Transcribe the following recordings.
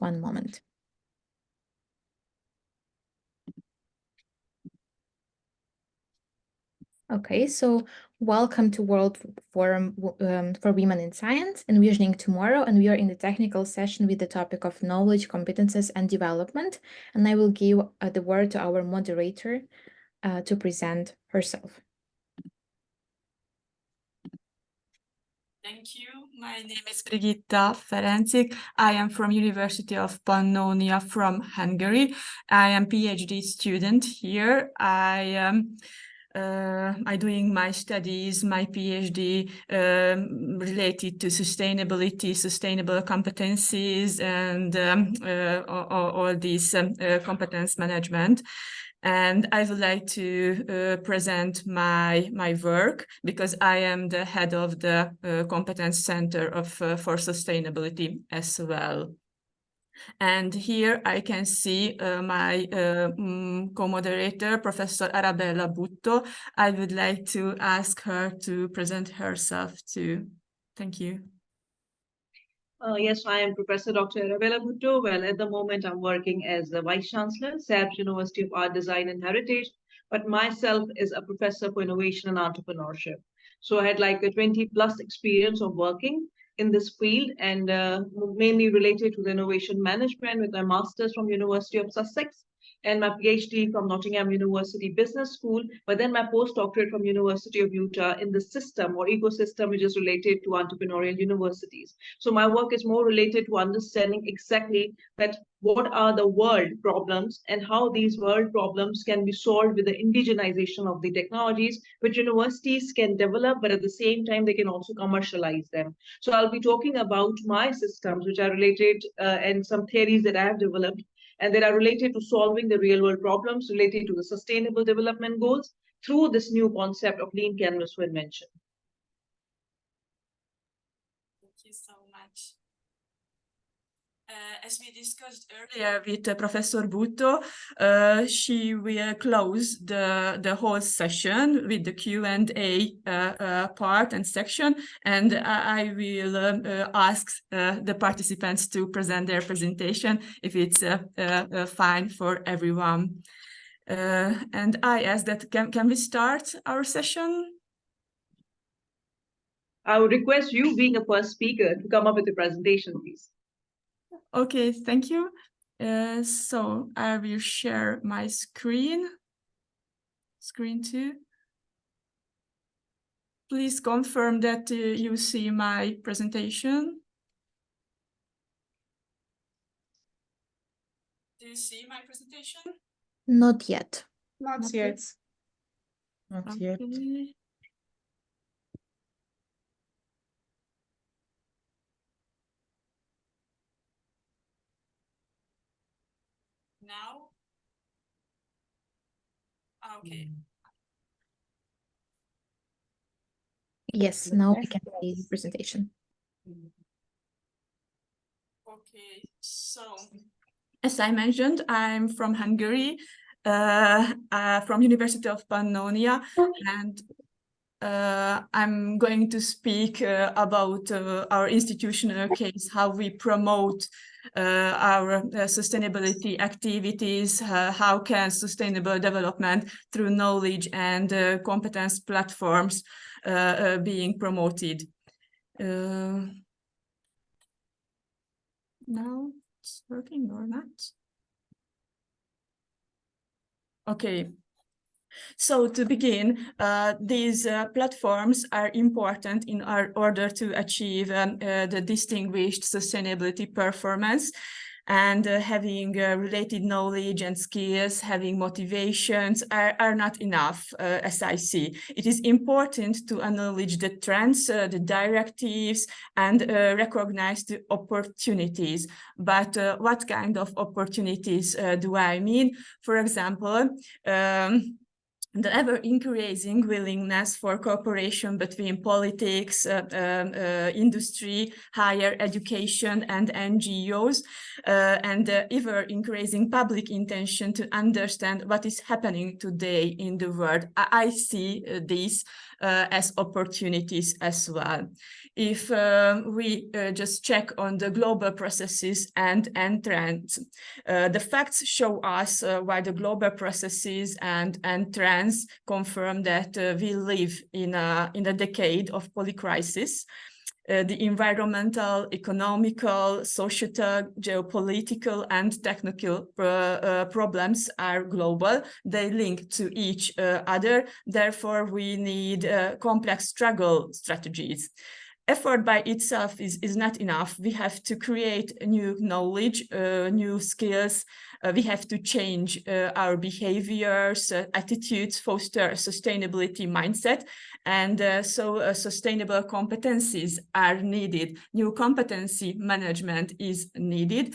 One moment. Okay, so welcome to World Forum for Women in Science, Envisioning Tomorrow, and we are in the technical session with the topic of knowledge, competences, and development. And I will give the word to our moderator to present herself. Thank you. My name is Brigitta Ferencik. I am from University of Pannonia from Hungary. I am PhD student here. I'm doing my studies, my PhD related to sustainability, sustainable competencies, and all these competence management. And I would like to present my work because I am the head of the Competence Center for Sustainability as well. And here I can see my co-moderator, Professor Arabella Butto. I would like to ask her to present herself too. Thank you. Yes, I am Professor Dr. Arabella Butto. Well, at the moment, I'm working as the Vice Chancellor, SAPS University of Art, Design and Heritage, but myself is a Professor for Innovation and Entrepreneurship. So I had like a 20+ experience of working in this field and mainly related to the innovation management with my master's from University of Sussex and my PhD from Nottingham University Business School, but then my postdoctorate from University of Utah in the system or ecosystem which is related to entrepreneurial universities. So my work is more related to understanding exactly that what are the world problems and how these world problems can be solved with the indigenization of the technologies which universities can develop, but at the same time they can also commercialize them. So I'll be talking about my systems which are related and some theories that I have developed and that are related to solving the real world problems related to the sustainable development goals through this new concept of lean canvas for invention. Thank you so much. As we discussed earlier with Professor Butto, she will close the whole session with the Q&A part and section, and I will ask the participants to present their presentation if it's fine for everyone. And I ask that can we start our session? I would request you, being a first speaker, to come up with the presentation, please. Okay, thank you. So I will share my screen too. Please confirm that you see my presentation. Do you see my presentation? Not yet. Not yet. Not yet. Now? Okay. Yes, now we can see the presentation. Okay, so as I mentioned, I'm from Hungary, from University of Pannonia, and I'm going to speak about our institutional case, how we promote our sustainability activities, how can sustainable development through knowledge and competence platforms being promoted. Now it's working or not? Okay. So to begin, these platforms are important in order to achieve the distinguished sustainability performance, and having related knowledge and skills, having motivations are not enough, as I see. It is important to acknowledge the trends, the directives, and recognize the opportunities. But what kind of opportunities do I mean? For example, the ever-increasing willingness for cooperation between politics, industry, higher education, and NGOs, and the ever-increasing public intention to understand what is happening today in the world. I see these as opportunities as well. If we just check on the global processes and trends, the facts show us why the global processes and trends confirm that we live in a decade of polycrisis. The environmental, economical, societal, geopolitical, and technical problems are global. They link to each other. Therefore, we need complex struggle strategies. Effort by itself is not enough. We have to create new knowledge, new skills. We have to change our behaviors, attitudes, foster a sustainability mindset. And so sustainable competencies are needed. New competency management is needed.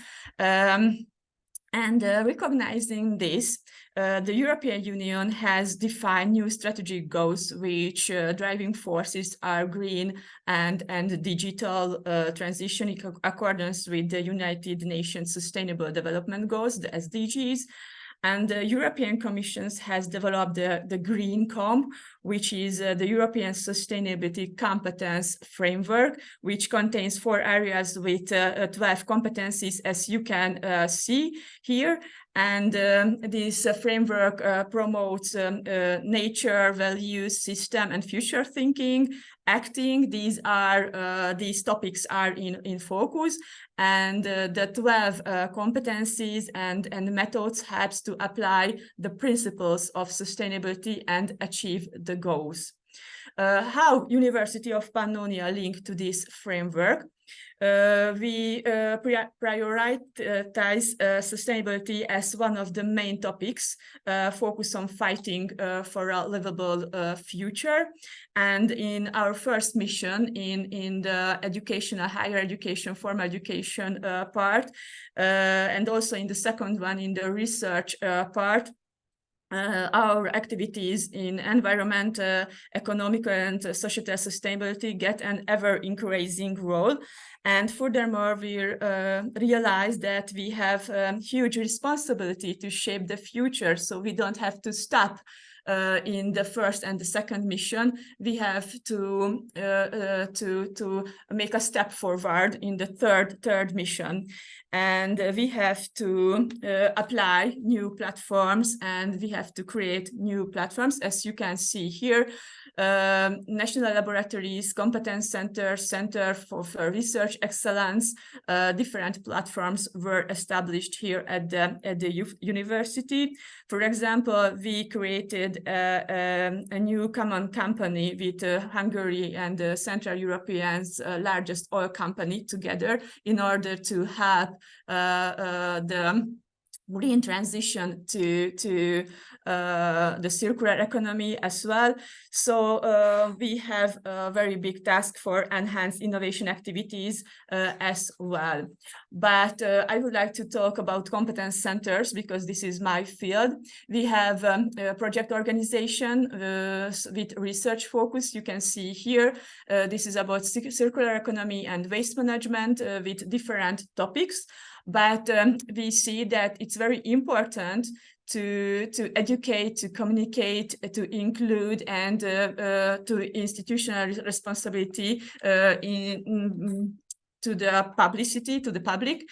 And recognizing this, the European Union has defined new strategic goals, which driving forces are green and digital transition in accordance with the United Nations Sustainable Development Goals, the SDGs. And the European Commission has developed the Green Com, which is the European Sustainability Competence Framework, which contains 4 areas with 12 competencies, as you can see here. And this framework promotes nature, values, system, and future thinking, acting. These topics are in focus, and the 12 competencies and methods helps to apply the principles of sustainability and achieve the goals. How University of Pannonia linked to this framework? We prioritize sustainability as one of the main topics, focus on fighting for a livable future. And in our first mission in the educational, higher education, formal education part, and also in the second one in the research part, our activities in environment, economic and societal sustainability get an ever-increasing role. And furthermore, we realize that we have huge responsibility to shape the future, so we don't have to stop in the first and the second mission. We have to make a step forward in the third mission. And we have to apply new platforms, and we have to create new platforms. As you can see here, national laboratories, competence centers, Center for Research Excellence, different platforms were established here at the university. For example, we created a new common company with Hungary and Central European's largest oil company together in order to help the green transition to the circular economy as well. So we have a very big task for enhanced innovation activities as well. But I would like to talk about competence centers because this is my field. We have a project organization with research focus. You can see here, this is about circular economy and waste management with different topics. But we see that it's very important to educate, to communicate, to include, and to institutional responsibility to the publicity, to the public.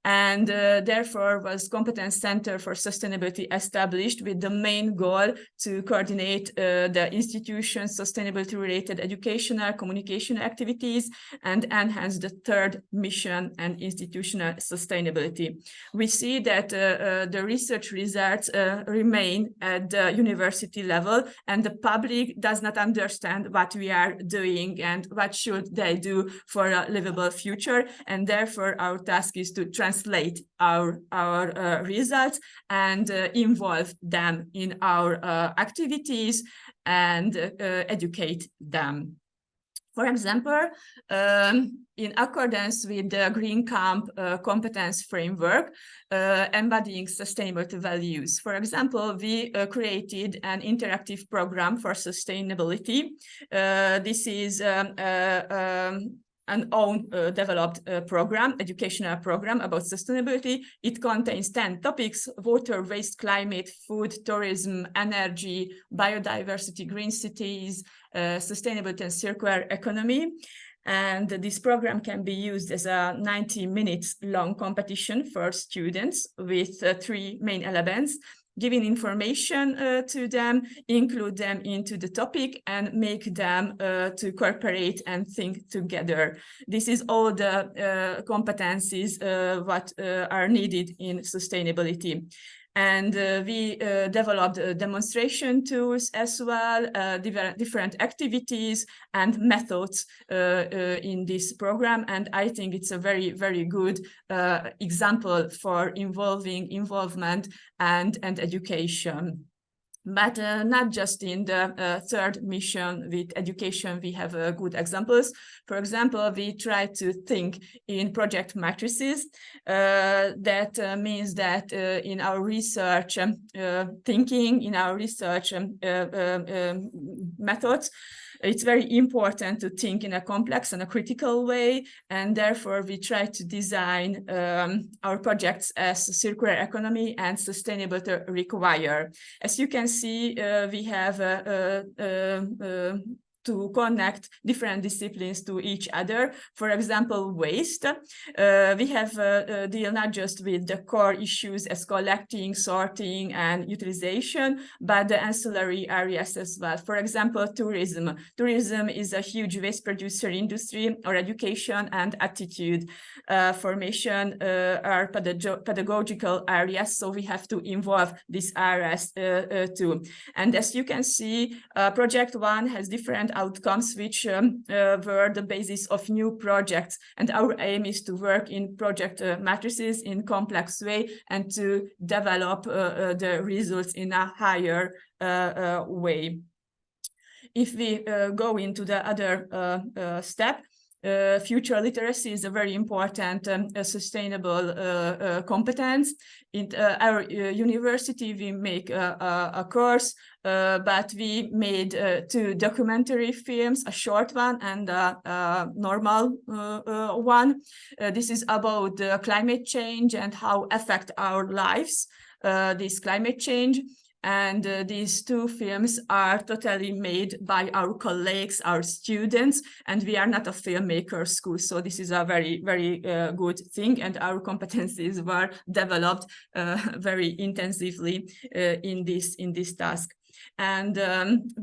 And therefore was Competence Center for Sustainability established with the main goal to coordinate the institution's sustainability-related educational communication activities and enhance the third mission and institutional sustainability. We see that the research results remain at the university level, and the public does not understand what we are doing and what should they do for a livable future. And therefore, our task is to translate our results and involve them in our activities and educate them. For example, in accordance with the Green Camp competence framework, embodying sustainability values. For example, we created an interactive program for sustainability. This is an own developed program, educational program about sustainability. It contains 10 topics: water, waste, climate, food, tourism, energy, biodiversity, green cities, sustainability and circular economy. And this program can be used as a 90 minutes long competition for students with 3 main elements: giving information to them, include them into the topic, and make them to cooperate and think together. This is all the competencies what are needed in sustainability. And we developed demonstration tools as well, different activities and methods in this program. And I think it's a very, very good example for involvement and education. But not just in the third mission with education, we have good examples. For example, we try to think in project matrices. That means that in our research thinking, in our research methods, it's very important to think in a complex and a critical way, and therefore we try to design our projects as circular economy and sustainability require. As you can see, we have to connect different disciplines to each other. For example, waste. We have deal not just with the core issues as collecting, sorting, and utilization, but the ancillary areas as well. For example, tourism. Tourism is a huge waste producer industry, or education and attitude formation are pedagogical areas, so we have to involve these areas too. And as you can see, project 1 has different outcomes which were the basis of new projects, and our aim is to work in project matrices in complex way and to develop the results in a higher way. If we go into the other step, future literacy is a very important sustainable competence. In our university, we make a course, but we made 2 documentary films, a short one and a normal one. This is about climate change and how affect our lives, this climate change. And these 2 films are totally made by our colleagues, our students, and we are not a filmmaker school. So this is a very, very good thing. And our competencies were developed very intensively in this task. And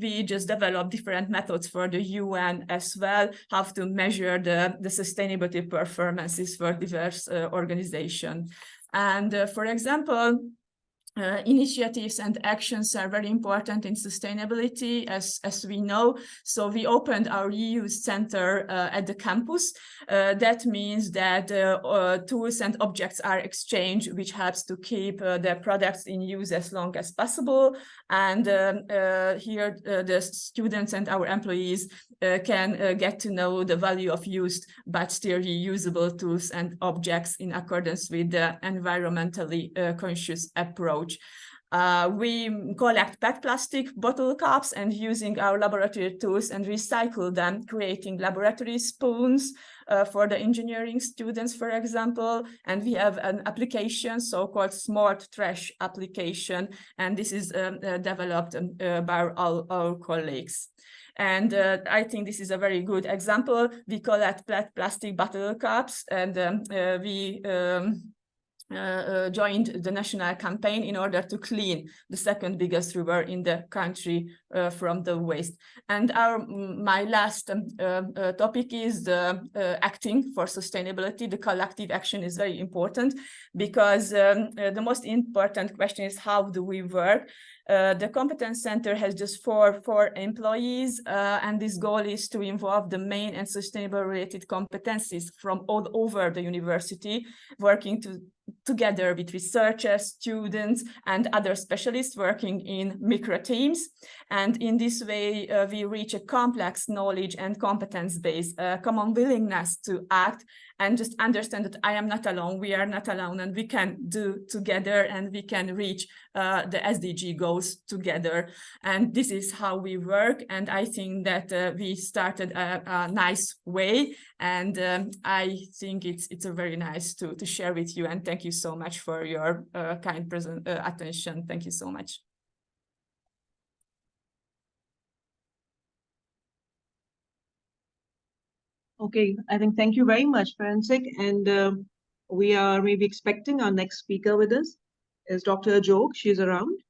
we just developed different methods for the UN as well, how to measure the sustainability performances for diverse organizations. And for example, initiatives and actions are very important in sustainability, as we know. So we opened our reuse center at the campus. That means that tools and objects are exchanged, which helps to keep the products in use as long as possible. And here the students and our employees can get to know the value of used but still reusable tools and objects in accordance with the environmentally conscious approach. We collect PET plastic bottle caps and using our laboratory tools and recycle them, creating laboratory spoons for the engineering students, for example. And we have an application, so-called smart trash application, and this is developed by our colleagues. And I think this is a very good example. We collect PET plastic bottle caps, and we joined the national campaign in order to clean the 2nd biggest river in the country from the waste. And my last topic is the acting for sustainability. The collective action is very important because the most important question is, how do we work? The Competence Center has just four employees, and this goal is to involve the main and sustainable related competencies from all over the university, working together with researchers, students, and other specialists working in micro teams. And in this way, we reach a complex knowledge and competence base, a common willingness to act, and just understand that I am not alone, we are not alone, and we can do together, and we can reach the SDG goals together. And this is how we work. And I think that we started a nice way. And I think it's a very nice to share with you. And thank you so much for your kind attention. Thank you so much. Okay, I think thank you very much, Forensic. And we are maybe expecting our next speaker with us is Dr. Jog. She's around.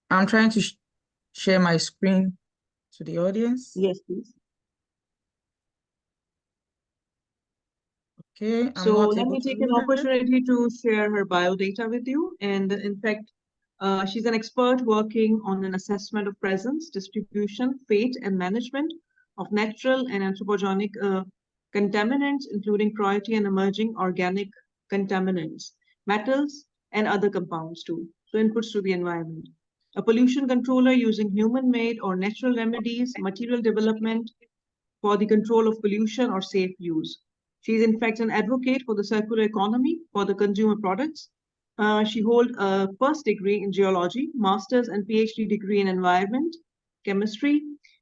I'm trying to share my screen to the audience. Yes, please. Okay. So let me take an opportunity to share her bio data with you. And in fact, she's an expert working on an assessment of presence, distribution, fate, and management of natural and anthropogenic contaminants, including priority and emerging organic contaminants, metals, and other compounds too. So inputs to the environment. A pollution controller using human-made or natural remedies, material development for the control of pollution or safe use. She is in fact an advocate for the circular economy for the consumer products. She holds a first degree in geology, master's and PhD degree in environment, chemistry,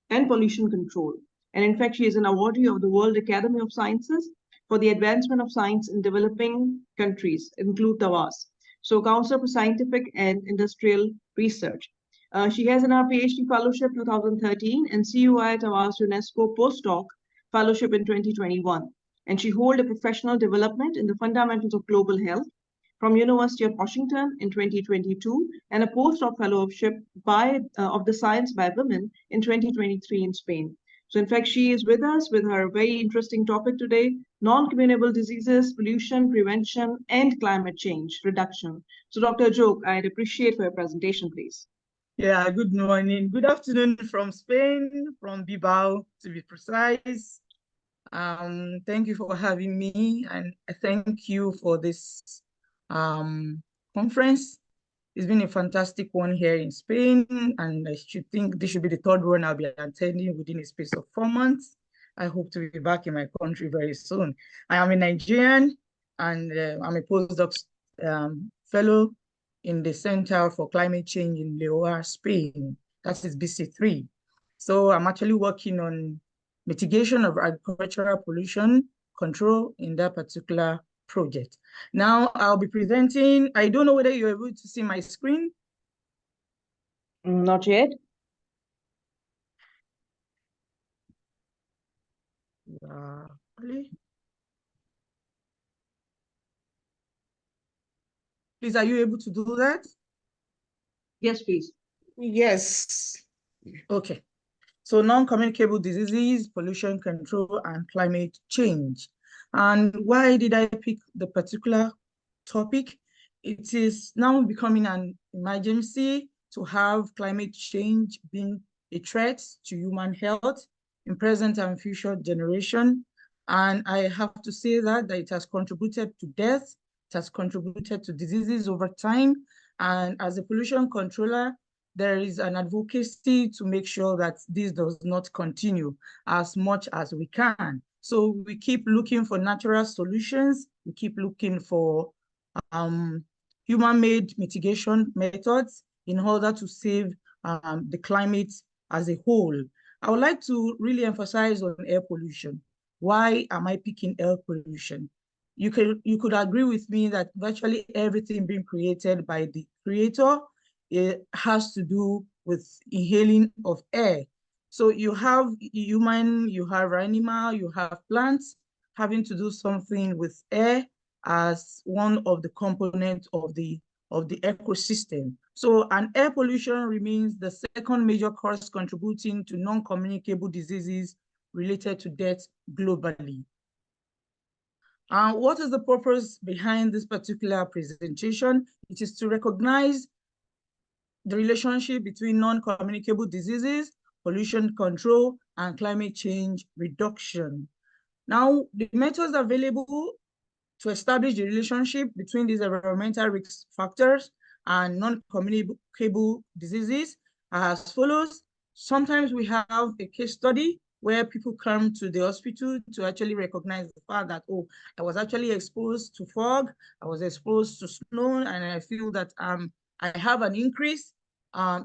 and pollution control. And in fact, she is an awardee of the World Academy of Sciences for the advancement of science in developing countries, include TAWAS. So Council for Scientific and Industrial Research. She has an PhD fellowship 2013 and CUI TAWAS UNESCO postdoc fellowship in 2021. And she holds a professional development in the fundamentals of global health from University of Washington in 2022 and a postdoc fellowship of the Science by Women in 2023 in Spain. So in fact, she is with us with her very interesting topic today, non-communicable diseases, pollution, prevention, and climate change reduction. So Dr. Jog, I'd appreciate for your presentation, please. Yeah, good morning. Good afternoon from Spain, from Bilbao to be precise. Thank you for having me, and I thank you for this conference. It's been a fantastic one here in Spain, and I should think this should be the third one I'll be attending within a space of 4 months. I hope to be back in my country very soon. I am a Nigerian, and I'm a postdoc fellow in the Center for Climate Change in León, Spain. That is BC3. So I'm actually working on mitigation of agricultural pollution control in that particular project. Now I'll be presenting. I don't know whether you're able to see my screen. Not yet. Please, are you able to do that? Yes, please. Yes. Okay. So non-communicable diseases, pollution control, and climate change. And why did I pick the particular topic? It is now becoming an emergency to have climate change being a threat to human health in present and future generation. And I have to say that it has contributed to death, it has contributed to diseases over time. And as a pollution controller, there is an advocacy to make sure that this does not continue as much as we can. So we keep looking for natural solutions. We keep looking for human-made mitigation methods in order to save the climate as a whole. I would like to really emphasize on air pollution. Why am I picking air pollution? You could agree with me that virtually everything being created by the creator, it has to do with inhaling of air. So you have human, you have animal, you have plants having to do something with air as one of the components of the ecosystem. So an air pollution remains the second major cause contributing to non-communicable diseases related to death globally. What is the purpose behind this particular presentation? It is to recognize the relationship between non-communicable diseases, pollution control, and climate change reduction. Now, the methods available to establish the relationship between these environmental risk factors and non-communicable diseases are as follows. Sometimes we have a case study where people come to the hospital to actually recognize the fact that, oh, I was actually exposed to fog, I was exposed to snow, and I feel that I have an increase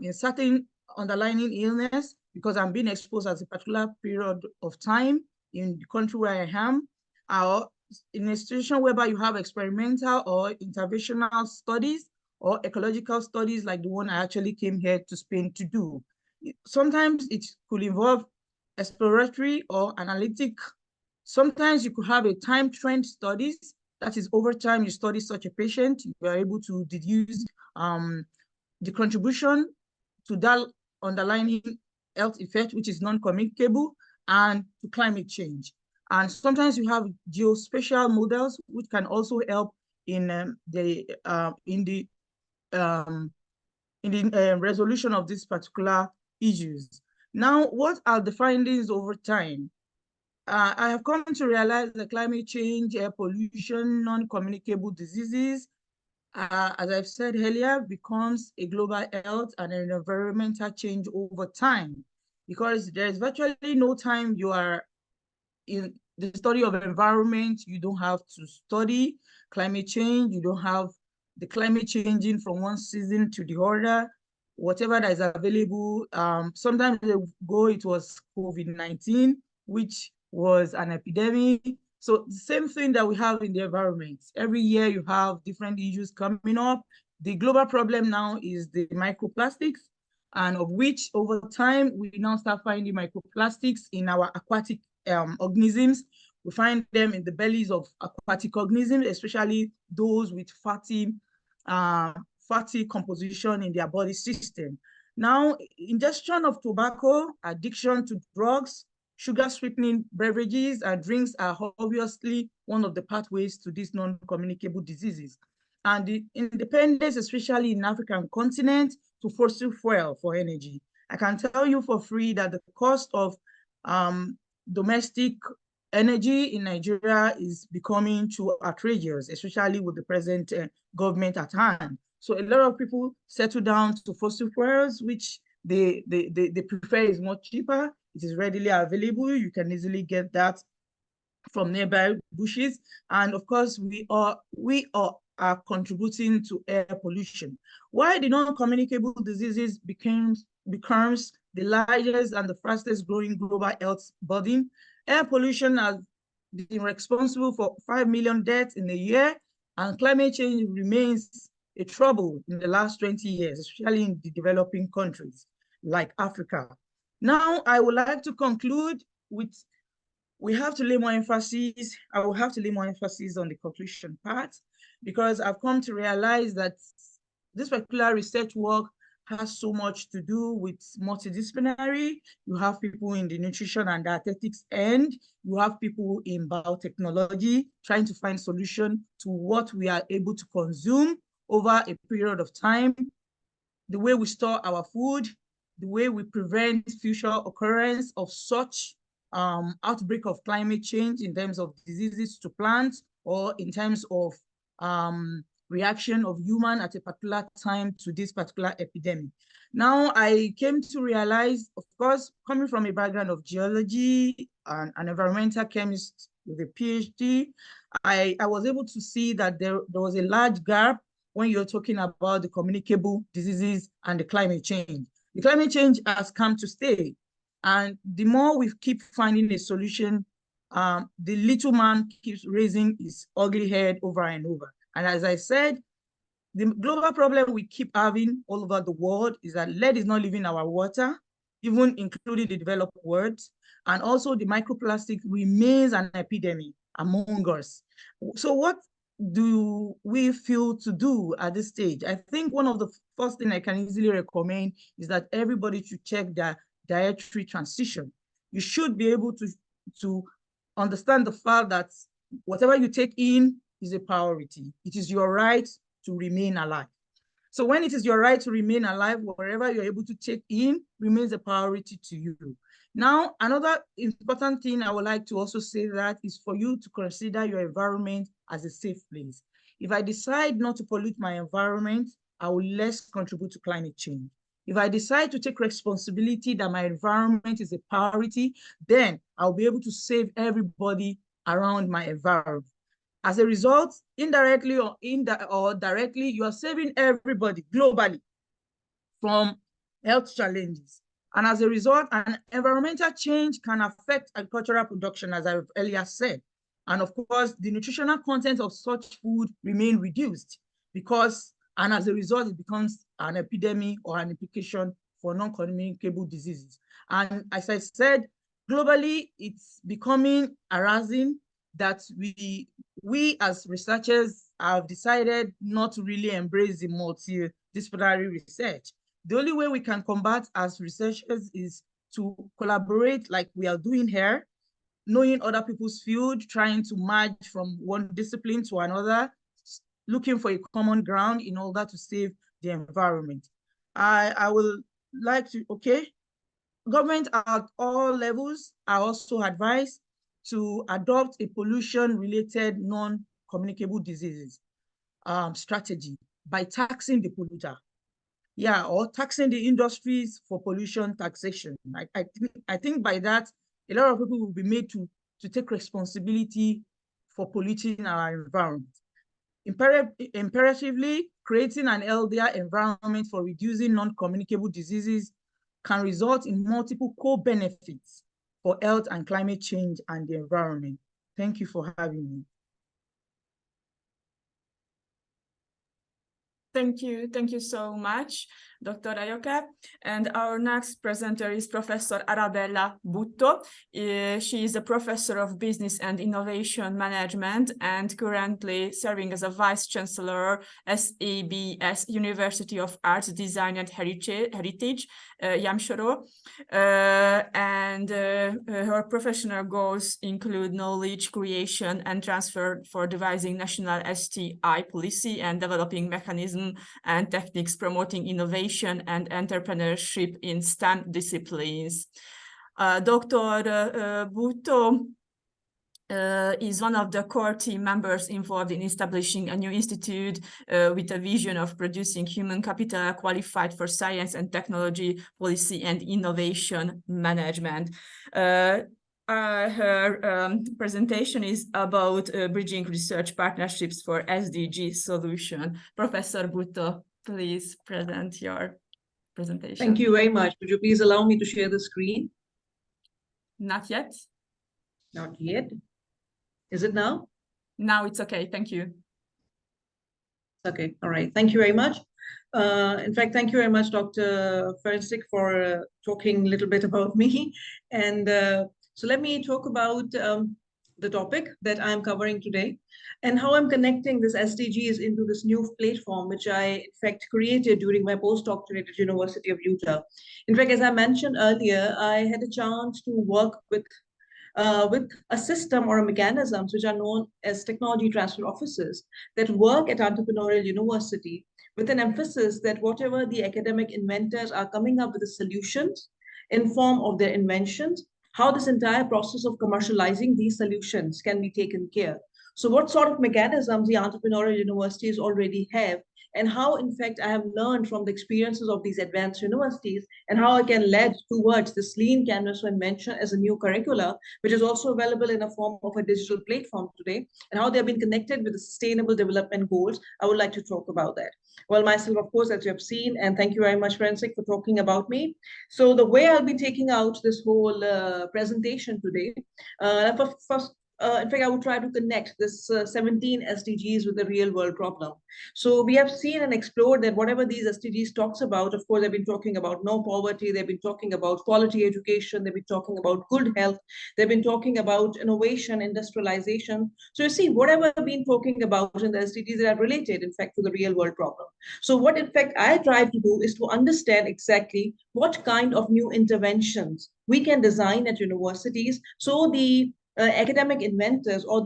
in certain underlying illness because I'm being exposed at a particular period of time in the country where I am, or in a situation whereby you have experimental or interventional studies or ecological studies like the one I actually came here to Spain to do. Sometimes it could involve exploratory or analytic. Sometimes you could have a time trend studies. That is, over time you study such a patient, you are able to deduce the contribution to that underlying health effect, which is non-communicable, and to climate change. And sometimes you have geospatial models, which can also help in the resolution of these particular issues. Now, what are the findings over time? I have come to realize that climate change, air pollution, non-communicable diseases, as I've said earlier, becomes a global health and an environmental change over time, because there is virtually no time you are in the study of environment, you don't have to study climate change, you don't have the climate changing from one season to the other, whatever that is available. Sometimes ago it was COVID-19, which was an epidemic. So the same thing that we have in the environment. Every year you have different issues coming up. The global problem now is the microplastics, and of which over time we now start finding microplastics in our aquatic organisms. We find them in the bellies of aquatic organisms, especially those with fatty composition in their body system. Now, ingestion of tobacco, addiction to drugs, sugar sweetening beverages and drinks are obviously one of the pathways to these non-communicable diseases. And the independence, especially in African continent, to fossil fuel for energy. I can tell you for free that the cost of domestic energy in Nigeria is becoming too outrageous, especially with the present government at hand. So a lot of people settle down to fossil fuels, which they prefer is much cheaper. It is readily available. You can easily get that from nearby bushes. And of course, we are contributing to air pollution. Why the non-communicable diseases becomes the largest and the fastest growing global health burden. Air pollution has been responsible for 5 million deaths in a year, and climate change remains a trouble in the last 20 years, especially in the developing countries like Africa. Now, I would like to conclude with, we have to lay more emphasis, I will have to lay more emphasis on the conclusion part, because I've come to realize that this particular research work has so much to do with multidisciplinary. You have people in the nutrition and dietetics end, you have people in biotechnology trying to find solution to what we are able to consume over a period of time, the way we store our food, the way we prevent future occurrence of such outbreak of climate change in terms of diseases to plants, or in terms of reaction of human at a particular time to this particular epidemic. Now, I came to realize, of course, coming from a background of geology and an environmental chemist with a PhD, I was able to see that there was a large gap when you're talking about the communicable diseases and the climate change. The climate change has come to stay. And the more we keep finding a solution, the little man keeps raising his ugly head over and over. And as I said, the global problem we keep having all over the world is that lead is not leaving our water, even including the developed world. And also the microplastic remains an epidemic among us. So what do we feel to do at this stage? I think one of the first thing I can easily recommend is that everybody should check their dietary transition. You should be able to understand the fact that whatever you take in is a priority. It is your right to remain alive. So when it is your right to remain alive, wherever you're able to take in remains a priority to you. Now, another important thing I would like to also say that is for you to consider your environment as a safe place. If I decide not to pollute my environment, I will less contribute to climate change. If I decide to take responsibility that my environment is a priority, then I'll be able to save everybody around my environment. As a result, indirectly or directly, you are saving everybody globally from health challenges. And as a result, an environmental change can affect agricultural production, as I've earlier said. And of course, the nutritional content of such food remain reduced and as a result, it becomes an epidemic or an implication for non-communicable diseases. And as I said, globally, it's becoming harassing that we as researchers have decided not to really embrace the multidisciplinary research. The only way we can combat as researchers is to collaborate like we are doing here, knowing other people's field, trying to merge from one discipline to another, looking for a common ground in order to save the environment. I will like to, government at all levels are also advised to adopt a pollution-related non-communicable diseases strategy by taxing the polluter. Yeah, or taxing the industries for pollution taxation. I think by that, a lot of people will be made to take responsibility for polluting our environment. Imperatively, creating an healthier environment for reducing non-communicable diseases can result in multiple co-benefits for health and climate change and the environment. Thank you for having me. Thank you so much, Dr. Ayoke. And our next presenter is Professor Arabella Butto. She is a professor of business and innovation management and currently serving as a vice chancellor SEBS University of Arts, Design and Heritage, Yamshoro. And her professional goals include knowledge creation and transfer for devising national STI policy and developing mechanisms and techniques promoting innovation and entrepreneurship in STEM disciplines. Dr. Butto is one of the core team members involved in establishing a new institute with a vision of producing human capital qualified for science and technology policy and innovation management. Her presentation is about bridging research partnerships for SDG solution. Professor Butto, please present your presentation. Thank you very much. Would you please allow me to share the screen? Not yet. Not yet. Is it now? Now it's okay. Thank you. Okay. All right. Thank you very much. In fact, thank you very much, Dr. Ferencik, for talking a little bit about me. And so let me talk about the topic that I'm covering today and how I'm connecting this SDGs into this new platform, which I, in fact, created during my postdoctorate at University of Utah. In fact, as I mentioned earlier, I had a chance to work with a system or a mechanisms which are known as technology transfer offices that work at entrepreneurial university with an emphasis that whatever the academic inventors are coming up with the solutions in form of their inventions, how this entire process of commercializing these solutions can be taken care. So what sort of mechanisms the entrepreneurial universities already have, and how, in fact, I have learned from the experiences of these advanced universities and how I can lead towards this lean canvas for invention as a new curricula, which is also available in a form of a digital platform today, and how they've been connected with the sustainable development goals. I would like to talk about that. Well, myself, of course, as you have seen, and thank you very much, Ferencik, for talking about me. So the way I'll be taking out this whole presentation today, first, in fact, I would try to connect this 17 SDGs with the real world problem. So we have seen and explored that whatever these SDGs talks about, of course, they've been talking about no poverty, they've been talking about quality education, they've been talking about good health, they've been talking about innovation, industrialization. So you see, whatever I've been talking about in the SDGs that are related, in fact, to the real world problem. So what, in fact, I try to do is to understand exactly what kind of new interventions we can design at universities so the academic inventors or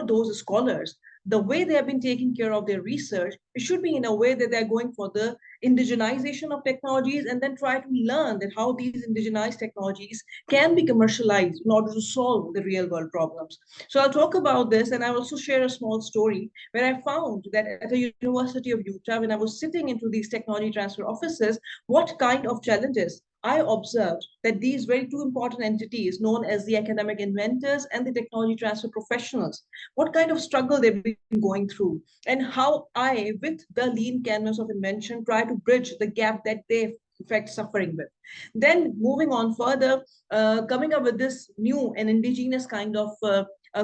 those scholars the way they have been taking care of their research, it should be in a way that they're going for the indigenization of technologies and then try to learn that how these indigenized technologies can be commercialized in order to solve the real world problems. So I'll talk about this, and I'll also share a small story where I found that at the University of Utah, when I was sitting into these technology transfer offices, what kind of challenges I observed that these very two important entities known as the academic inventors and the technology transfer professionals, what kind of struggle they've been going through, and how I, with the lean canvas of invention, try to bridge the gap that they in fact suffering with. Then moving on further, coming up with this new and indigenous kind of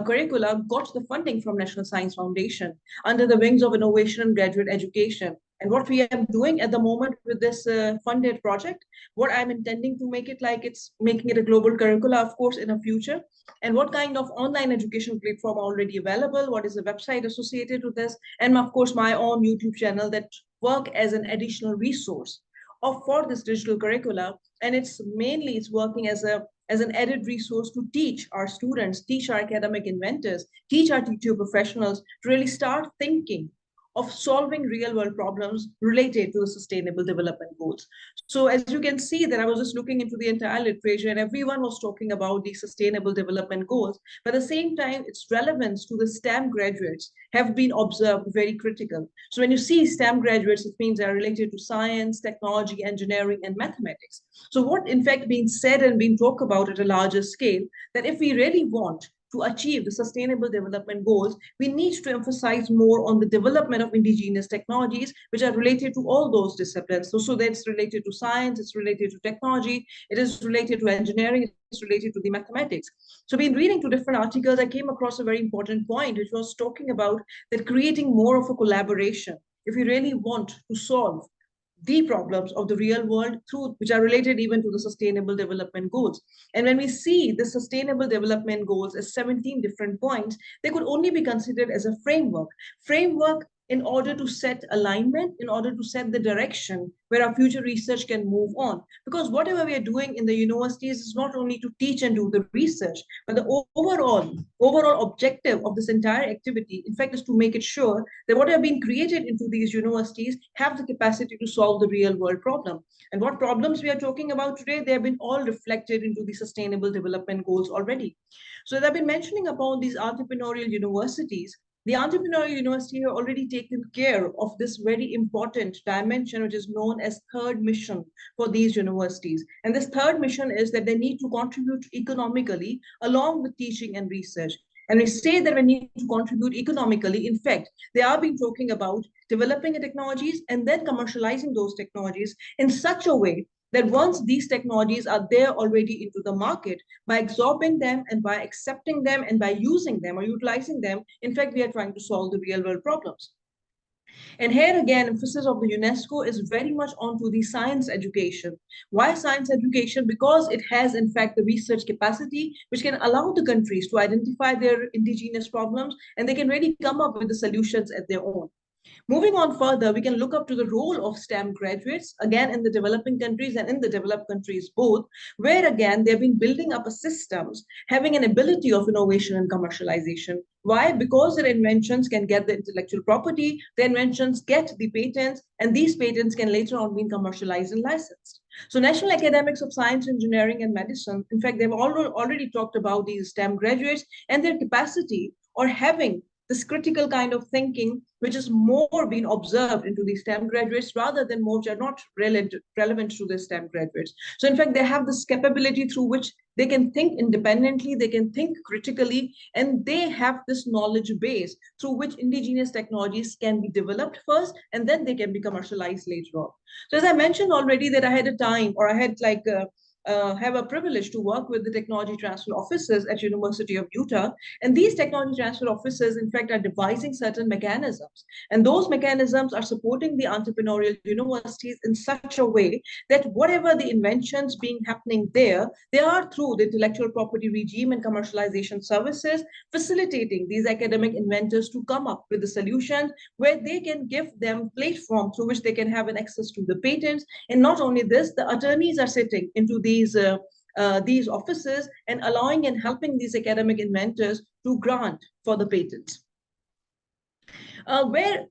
curricula, got the funding from National Science Foundation under the wings of innovation and graduate education. And what we are doing at the moment with this funded project, what I'm intending to make it like, it's making it a global curricula, of course, in the future. And what kind of online education platform already available, what is the website associated with this, and of course, my own YouTube channel that work as an additional resource for this digital curricula. And it's working as an added resource to teach our students, teach our academic inventors, teach our teacher professionals to really start thinking of solving real world problems related to the sustainable development goals. So as you can see that I was just looking into the entire literature and everyone was talking about the sustainable development goals, but at the same time, its relevance to the STEM graduates have been observed very critical. So when you see STEM graduates, it means they're related to science, technology, engineering, and mathematics. So what in fact being said and being talked about at a larger scale, that if we really want to achieve the sustainable development goals, we need to emphasize more on the development of indigenous technologies, which are related to all those disciplines. So that's related to science, it's related to technology, it is related to engineering, it's related to the mathematics. So been reading two different articles, I came across a very important point, which was talking about that creating more of a collaboration. If we really want to solve the problems of the real world which are related even to the sustainable development goals. And when we see the sustainable development goals as 17 different points, they could only be considered as a framework in order to set alignment, in order to set the direction where our future research can move on. Because whatever we are doing in the universities is not only to teach and do the research, but the overall objective of this entire activity, in fact, is to make it sure that what have been created into these universities have the capacity to solve the real world problem. And what problems we are talking about today, they have been all reflected into the sustainable development goals already. So as I've been mentioning about these entrepreneurial universities, the entrepreneurial university have already taken care of this very important dimension, which is known as third mission for these universities. And this third mission is that they need to contribute economically along with teaching and research. And we say that we need to contribute economically. In fact, they are being talking about developing the technologies and then commercializing those technologies in such a way that once these technologies are there already into the market, by absorbing them and by accepting them and by using them or utilizing them, in fact, we are trying to solve the real world problems. And here again, emphasis of the UNESCO is very much onto the science education. Why science education? Because it has, in fact, the research capacity, which can allow the countries to identify their indigenous problems, and they can really come up with the solutions at their own. Moving on further, we can look up to the role of STEM graduates, again, in the developing countries and in the developed countries both, where again, they've been building up a systems, having an ability of innovation and commercialization. Why? Because their inventions can get the intellectual property, their inventions get the patents, and these patents can later on be commercialized and licensed. So National Academics of Science, Engineering, and Medicine, in fact, they've already talked about these STEM graduates and their capacity or having this critical kind of thinking, which is more being observed into these STEM graduates rather than more which are not relevant to the STEM graduates. So in fact, they have this capability through which they can think independently, they can think critically, and they have this knowledge base through which indigenous technologies can be developed first, and then they can be commercialized later on. So as I mentioned already that I had a time, or I had like have a privilege to work with the technology transfer officers at University of Utah. And these technology transfer officers, in fact, are devising certain mechanisms. And those mechanisms are supporting the entrepreneurial universities in such a way that whatever the inventions being happening there, they are through the intellectual property regime and commercialization services, facilitating these academic inventors to come up with the solutions where they can give them platform through which they can have an access to the patents. And not only this, the attorneys are sitting into these offices and allowing and helping these academic inventors to grant for the patents. where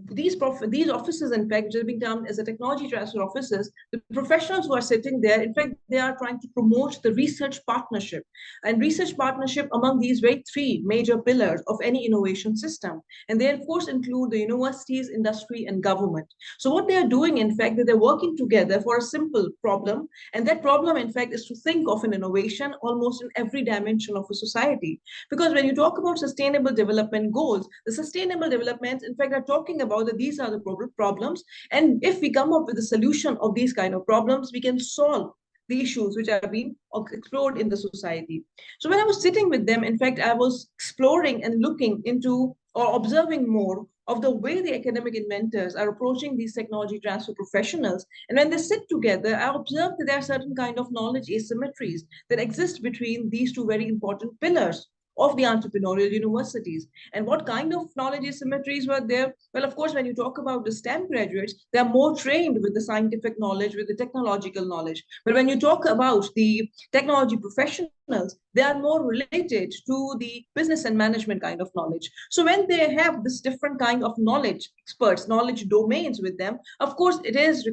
these offices, in fact, which are being termed as the technology transfer offices, the professionals who are sitting there, in fact, they are trying to promote the research partnership among these very three major pillars of any innovation system. And they, of course, include the universities, industry, and government. So what they are doing, in fact, that they're working together for a simple problem. And that problem, in fact, is to think of an innovation almost in every dimension of a society. Because when you talk about sustainable development goals, the sustainable development, in fact, are talking about that these are the problems, and if we come up with a solution of these kind of problems, we can solve the issues which are being explored in the society. So when I was sitting with them, in fact, I was exploring and looking into or observing more of the way the academic inventors are approaching these technology transfer professionals. And when they sit together, I observed that there are certain kind of knowledge asymmetries that exist between these two very important pillars of the entrepreneurial universities. And what kind of knowledge asymmetries were there? Well, of course, when you talk about the STEM graduates, they're more trained with the scientific knowledge, with the technological knowledge. But when you talk about the technology professionals, they are more related to the business and management kind of knowledge. So when they have this different kind of knowledge experts, knowledge domains with them, of course, it is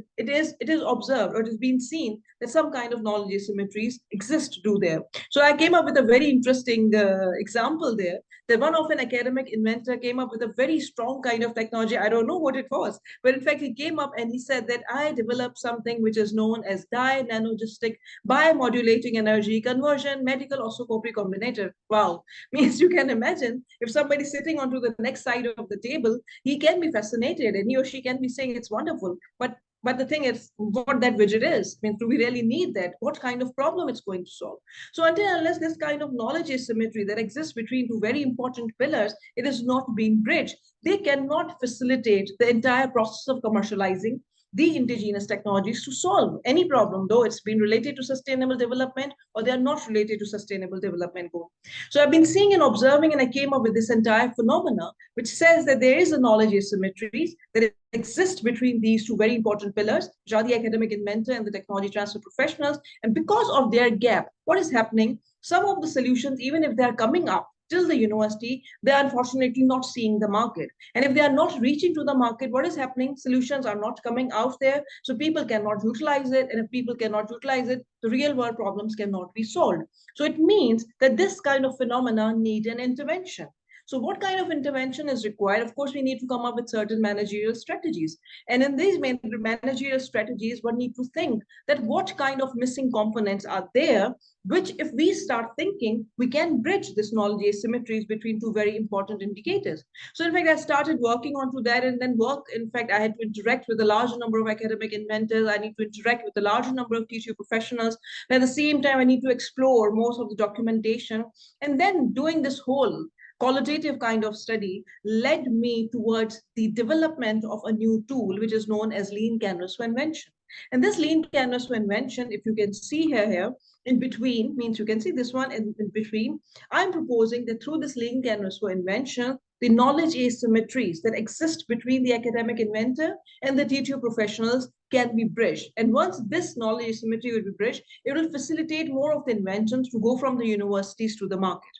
observed, or it has been seen that some kind of knowledge asymmetries exist there. So I came up with a very interesting example there, that one of an academic inventor came up with a very strong kind of technology. I don't know what it was, but in fact, he came up and he said that I developed something which is known as di-nanogistic biomodulating energy conversion medical oscilloscopy combinator. Wow, means you can imagine if somebody sitting onto the next side of the table, he can be fascinated and he or she can be saying it's wonderful, but the thing is, what that widget is, I mean, do we really need that? What kind of problem it's going to solve? So until unless this kind of knowledge asymmetry that exists between two very important pillars, it is not being bridged. They cannot facilitate the entire process of commercializing the indigenous technologies to solve any problem, though it's been related to sustainable development or they are not related to sustainable development goal. So I've been seeing and observing, and I came up with this entire phenomena, which says that there is a knowledge asymmetries that exist between these two very important pillars, which are the academic inventor and the technology transfer professionals. And because of their gap, what is happening? Some of the solutions, even if they're coming up till the university, they are unfortunately not seeing the market. And if they are not reaching to the market, what is happening? Solutions are not coming out there, so people cannot utilize it. And if people cannot utilize it, the real world problems cannot be solved. So it means that this kind of phenomena need an intervention. So what kind of intervention is required? Of course, we need to come up with certain managerial strategies. And in these managerial strategies, one needs to think that what kind of missing components are there, which if we start thinking, we can bridge this knowledge asymmetries between two very important indicators. So in fact, I started working onto that, and then in fact, I had to interact with a larger number of academic inventors. I need to interact with a larger number of teaching professionals. And at the same time, I need to explore most of the documentation. And then doing this whole qualitative kind of study led me towards the development of a new tool, which is known as lean canvas for invention. And this lean canvas for invention, if you can see here in between, means you can see this one in between, I'm proposing that through this lean canvas for invention, the knowledge asymmetries that exist between the academic inventor and the TTO professionals can be bridged. And once this knowledge asymmetry will be bridged, it will facilitate more of the inventions to go from the universities to the market.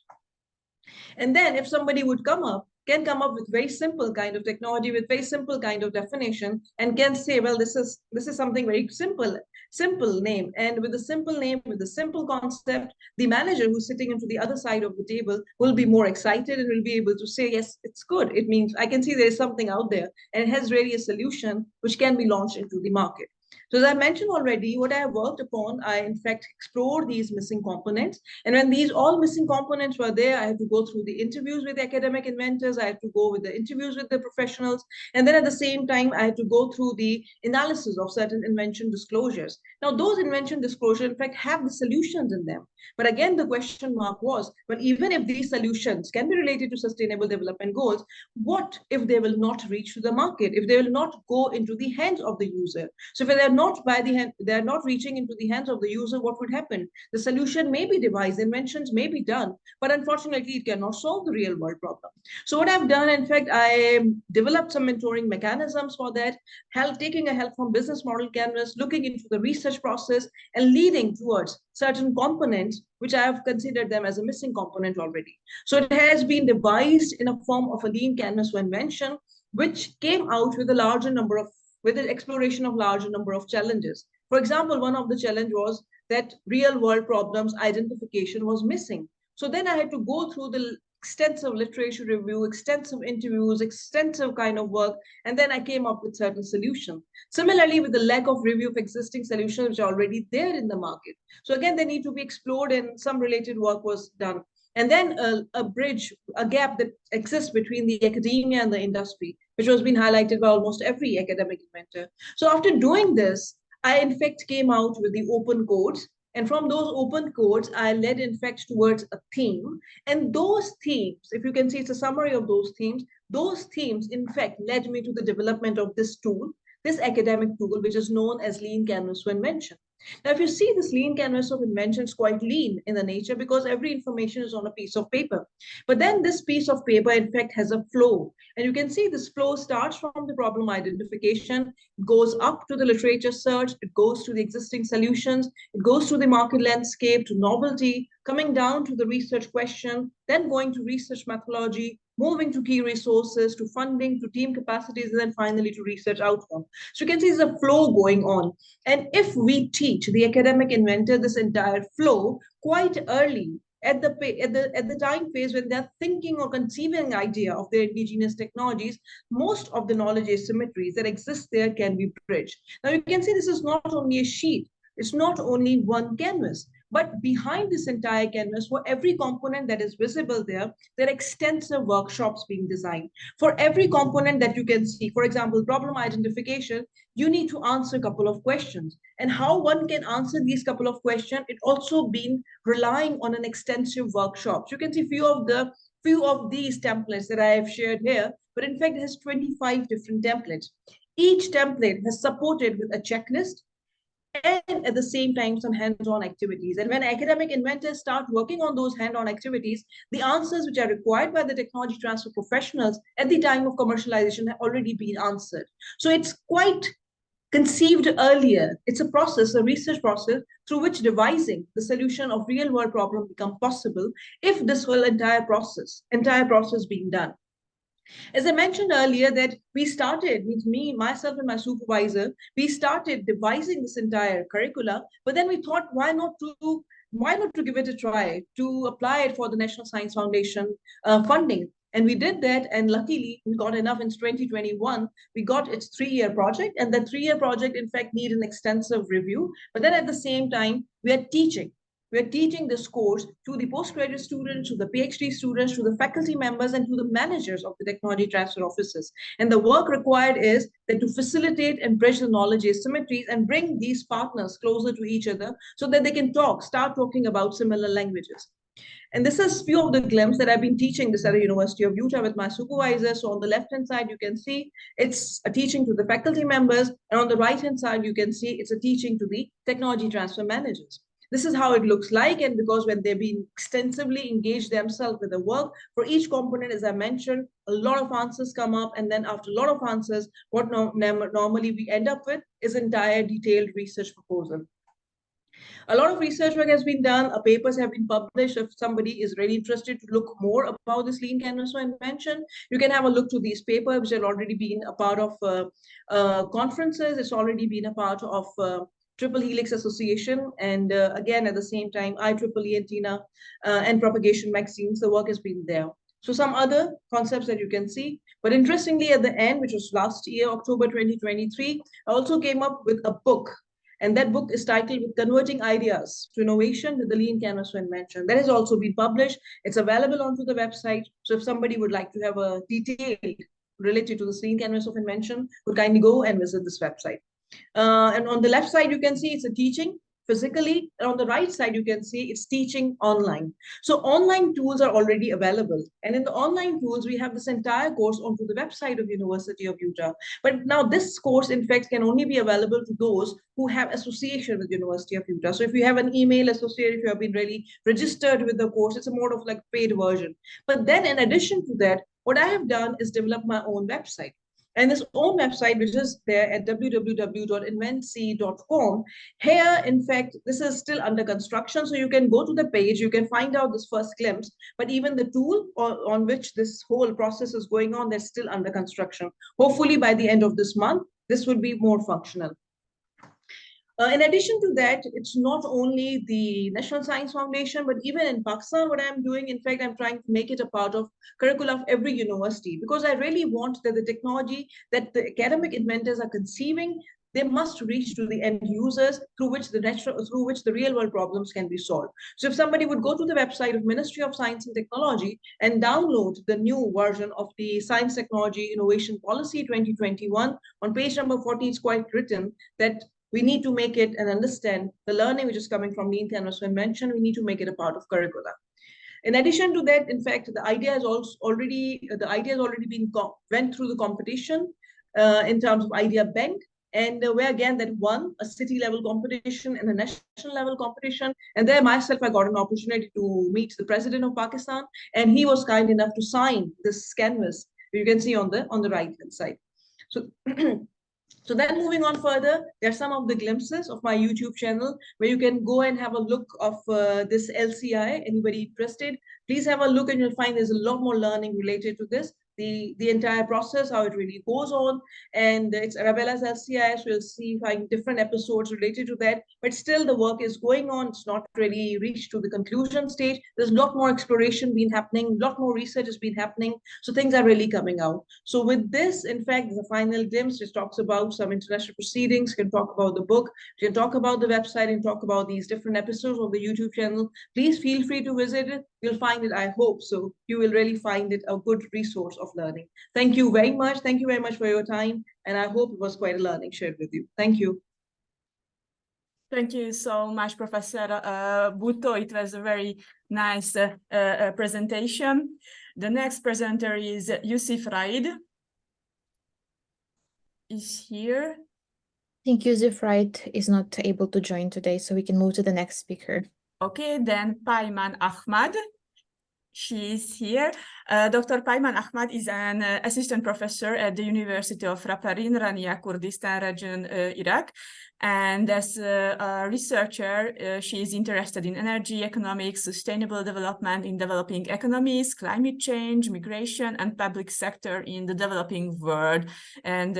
And then if somebody can come up with very simple kind of technology with very simple kind of definition and can say, well, this is something very simple name. And with a simple name, with a simple concept, the manager who's sitting into the other side of the table will be more excited and will be able to say, yes, it's good. It means I can see there is something out there and it has really a solution which can be launched into the market. So as I mentioned already, what I have worked upon, I in fact explored these missing components. And when these all missing components were there, I had to go through the interviews with the academic inventors. I had to go with the interviews with the professionals. And then at the same time, I had to go through the analysis of certain invention disclosures. Now, those invention disclosures, in fact, have the solutions in them. But again, the question mark was, well, even if these solutions can be related to sustainable development goals, what if they will not reach to the market, if they will not go into the hands of the user? So if they are not they're not reaching into the hands of the user, what would happen? The solution may be devised, inventions may be done, but unfortunately it cannot solve the real world problem. So what I've done, in fact, I developed some mentoring mechanisms for that, taking a help from business model canvas, looking into the research process and leading towards certain components which I have considered them as a missing component already. So it has been devised in a form of a lean canvas for invention, which came out with an exploration of larger number of challenges. For example, one of the challenge was that real world problems identification was missing. So then I had to go through the extensive literature review, extensive interviews, extensive kind of work, and then I came up with certain solutions. Similarly, with the lack of review of existing solutions which are already there in the market. So again, they need to be explored and some related work was done. And then a gap that exists between the academia and the industry, which was being highlighted by almost every academic inventor. So after doing this, I in fact came out with the open codes. And from those open codes, I led in fact towards a theme. And those themes, if you can see, it's a summary of those themes in fact led me to the development of this tool, this academic tool, which is known as Lean Canvas for Invention. Now, if you see this lean canvas of invention is quite lean in the nature because every information is on a piece of paper. But then this piece of paper, in fact, has a flow. And you can see this flow starts from the problem identification, goes up to the literature search, it goes to the existing solutions, it goes to the market landscape, to novelty, coming down to the research question, then going to research methodology, moving to key resources, to funding, to team capacities, and then finally to research outcome. So you can see there's a flow going on. And if we teach the academic inventor this entire flow quite early at the time phase when they're thinking or conceiving an idea of their indigenous technologies, most of the knowledge asymmetries that exist there can be bridged. Now you can see this is not only a sheet, it's not only one canvas, but behind this entire canvas, for every component that is visible there, there are extensive workshops being designed. For every component that you can see, for example, problem identification, you need to answer a couple of questions. And how one can answer these couple of questions, it also been relying on an extensive workshops. You can see few of these templates that I have shared here, but in fact it has 25 different templates. Each template has supported with a checklist, and at the same time some hands-on activities. And when academic inventors start working on those hands-on activities, the answers which are required by the technology transfer professionals at the time of commercialization have already been answered. So it's quite conceived earlier. It's a process, a research process, through which devising the solution of real-world problem become possible if this whole entire process being done. As I mentioned earlier, that we started with me, myself, and my supervisor, we started devising this entire curricula, but then we thought, why not to give it a try, to apply it for the National Science Foundation funding. And we did that, and luckily we got enough in 2021. We got its 3-year project, and the 3-year project, in fact, needed an extensive review. But then at the same time, we are teaching. We're teaching this course to the postgraduate students, to the PhD students, to the faculty members, and to the managers of the technology transfer offices. And the work required is that to facilitate and bridge the knowledge asymmetries and bring these partners closer to each other so that they can start talking about similar languages. And this is few of the glimpses that I've been teaching this at the University of Utah with my supervisor. So on the left-hand side, you can see it's a teaching to the faculty members. And on the right-hand side, you can see it's a teaching to the technology transfer managers. This is how it looks like, and because when they've been extensively engaged themselves with the work, for each component, as I mentioned, a lot of answers come up, and then after a lot of answers, what normally we end up with is entire detailed research proposal. A lot of research work has been done, papers have been published. If somebody is really interested to look more about this lean canvas for invention, you can have a look to these papers, which have already been a part of conferences. It's already been a part of Triple Helix Association, and again, at the same time, IEEE and TINA and Propagation magazines, the work has been there. So some other concepts that you can see, but interestingly at the end, which was last year, October 2023, I also came up with a book, and that book is titled with Converting Ideas to Innovation with the Lean Canvas for Invention. That has also been published. It's available onto the website. So if somebody would like to have a detail related to the Lean Canvas of Invention, would kindly go and visit this website. And on the left side, you can see it's a teaching physically. And on the right side, you can see it's teaching online. So online tools are already available. And in the online tools, we have this entire course onto the website of University of Utah. But now this course, in fact, can only be available to those who have association with University of Utah. So if you have an email associated, if you have been really registered with the course, it's a more of like paid version. But then in addition to that, what I have done is develop my own website. And this own website, which is there at www.inventc.com. Here, in fact, this is still under construction. So you can go to the page, you can find out this first glimpse, but even the tool on which this whole process is going on, that's still under construction. Hopefully by the end of this month, this will be more functional. In addition to that, it's not only the National Science Foundation, but even in Pakistan, what I'm doing, in fact, I'm trying to make it a part of curricula of every university, because I really want that the technology that the academic inventors are conceiving, they must reach to the end users through which the real world problems can be solved. So if somebody would go to the website of Ministry of Science and Technology and download the new version of the Science Technology Innovation Policy 2021, on page number 40, it's quite written that we need to make it and understand the learning which is coming from Lean Canvas Invention. We need to make it a part of curricula. In addition to that, in fact, the idea has already been went through the competition in terms of Idea Bank, and where again that won a city level competition and a national level competition. And there myself, I got an opportunity to meet the president of Pakistan, and he was kind enough to sign this canvas. You can see on the right hand side. So. So then moving on further, there are some of the glimpses of my YouTube channel where you can go and have a look of this LCI. Anybody interested, please have a look, and you'll find there's a lot more learning related to this. The entire process, how it really goes on, and it's Arabella's LCI, so you'll see different episodes related to that, but still the work is going on. It's not really reached to the conclusion stage. There's a lot more exploration been happening, a lot more research has been happening, so things are really coming out. So with this, in fact, the final glimpse just talks about some international proceedings, can talk about the book, can talk about the website, and talk about these different episodes of the YouTube channel. Please feel free to visit it. You'll find it, I hope so, you will really find it a good resource of learning. Thank you very much. Thank you very much for your time. And I hope it was quite a learning shared with you. Thank you. Thank you so much, Professor Bhutto. It was a very nice presentation. The next presenter is Yusuf Raid. Is here. I think Yusuf Raid is not able to join today, so we can move to the next speaker. Okay, then Payman Ahmad. She is here. Dr. Payman Ahmad is an assistant professor at the University of Raparin, Rania, Kurdistan region, Iraq. And as a researcher, she is interested in energy, economics, sustainable development in developing economies, climate change, migration, and public sector in the developing world. And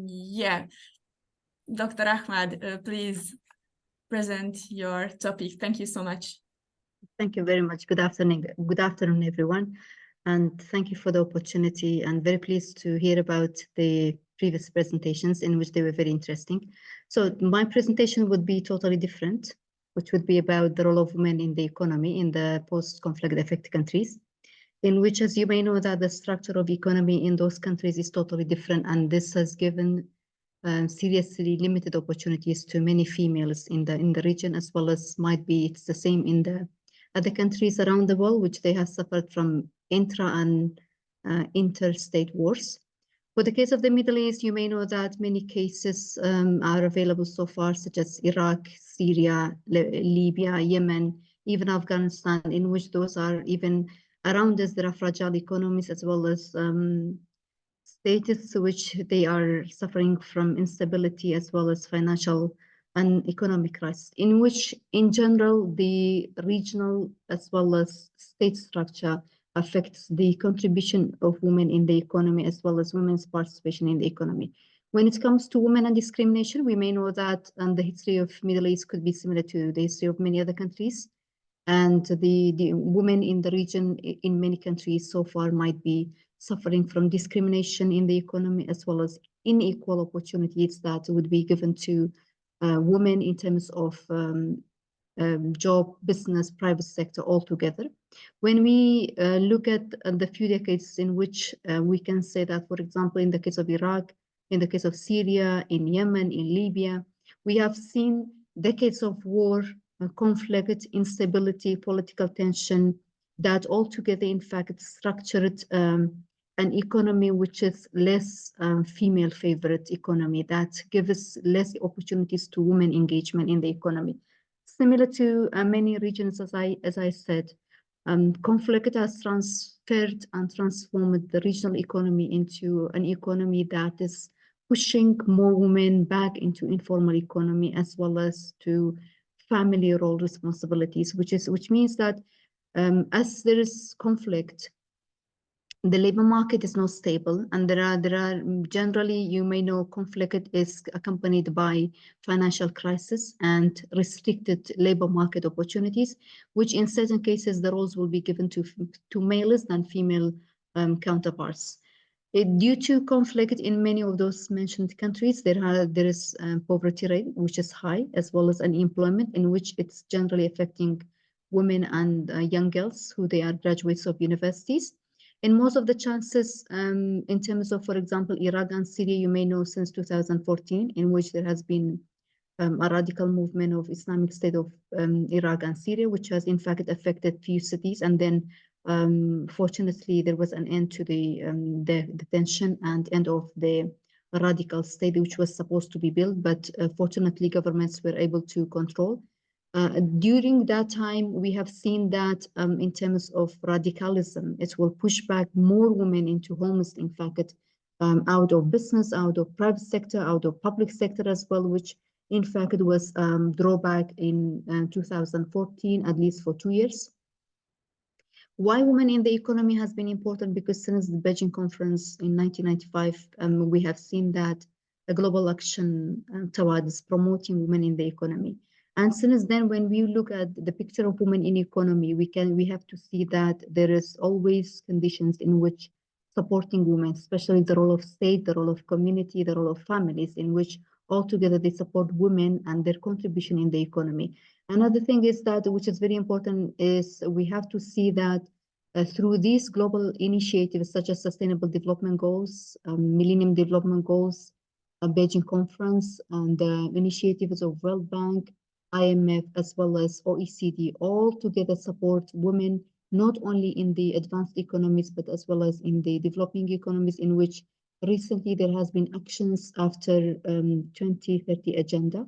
yeah, Dr. Ahmad, please present your topic. Thank you so much. Thank you very much. Good afternoon, everyone. And thank you for the opportunity. I'm very pleased to hear about the previous presentations in which they were very interesting. So my presentation would be totally different, which would be about the role of women in the economy in the post-conflict affected countries, in which, as you may know, that the structure of economy in those countries is totally different. And this has given seriously limited opportunities to many females in the region, as well as might be it's the same in the other countries around the world, which they have suffered from intra and interstate wars. For the case of the Middle East, you may know that many cases are available so far, such as Iraq, Syria, Libya, Yemen, even Afghanistan, in which those are even around us, there are fragile economies, as well as states which they are suffering from instability, as well as financial and economic crisis, in which in general the regional as well as state structure affects the contribution of women in the economy, as well as women's participation in the economy. When it comes to women and discrimination, we may know that the history of Middle East could be similar to the history of many other countries. And the women in the region in many countries so far might be suffering from discrimination in the economy, as well as unequal opportunities that would be given to women in terms of job, business, private sector altogether. When we look at the few decades in which we can say that, for example, in the case of Iraq, in the case of Syria, in Yemen, in Libya. We have seen decades of war, conflict, instability, political tension, that altogether, in fact, structured an economy which is less female favorite economy, that gives less opportunities to women engagement in the economy. Similar to many regions, as I said, conflict has transferred and transformed the regional economy into an economy that is pushing more women back into informal economy, as well as to family role responsibilities, which means that as there is conflict, the labor market is not stable, and there are generally, you may know, conflict is accompanied by financial crisis and restricted labor market opportunities, which in certain cases the roles will be given to males than female counterparts. Due to conflict in many of those mentioned countries, there is poverty rate, which is high, as well as unemployment, in which it's generally affecting women and young girls who they are graduates of universities. In most of the chances, in terms of, for example, Iraq and Syria, you may know since 2014, in which there has been a radical movement of Islamic State of Iraq and Syria, which has in fact affected few cities. And then fortunately, there was an end to the tension and end of the radical state, which was supposed to be built, but fortunately governments were able to control. During that time, we have seen that in terms of radicalism, it will push back more women into homes, in fact, out of business, out of private sector, out of public sector as well, which in fact was drawback in 2014, at least for 2 years. Why women in the economy has been important? Because since the Beijing conference in 1995, we have seen that a global action towards promoting women in the economy. And since then, when we look at the picture of women in economy, we have to see that there is always conditions in which supporting women, especially the role of state, the role of community, the role of families, in which altogether they support women and their contribution in the economy. Another thing is that, which is very important, is we have to see that through these global initiatives, such as Sustainable Development Goals, Millennium Development Goals, Beijing Conference, and the initiatives of World Bank, IMF, as well as OECD, all together support women, not only in the advanced economies, but as well as in the developing economies, in which recently there has been actions after 2030 agenda.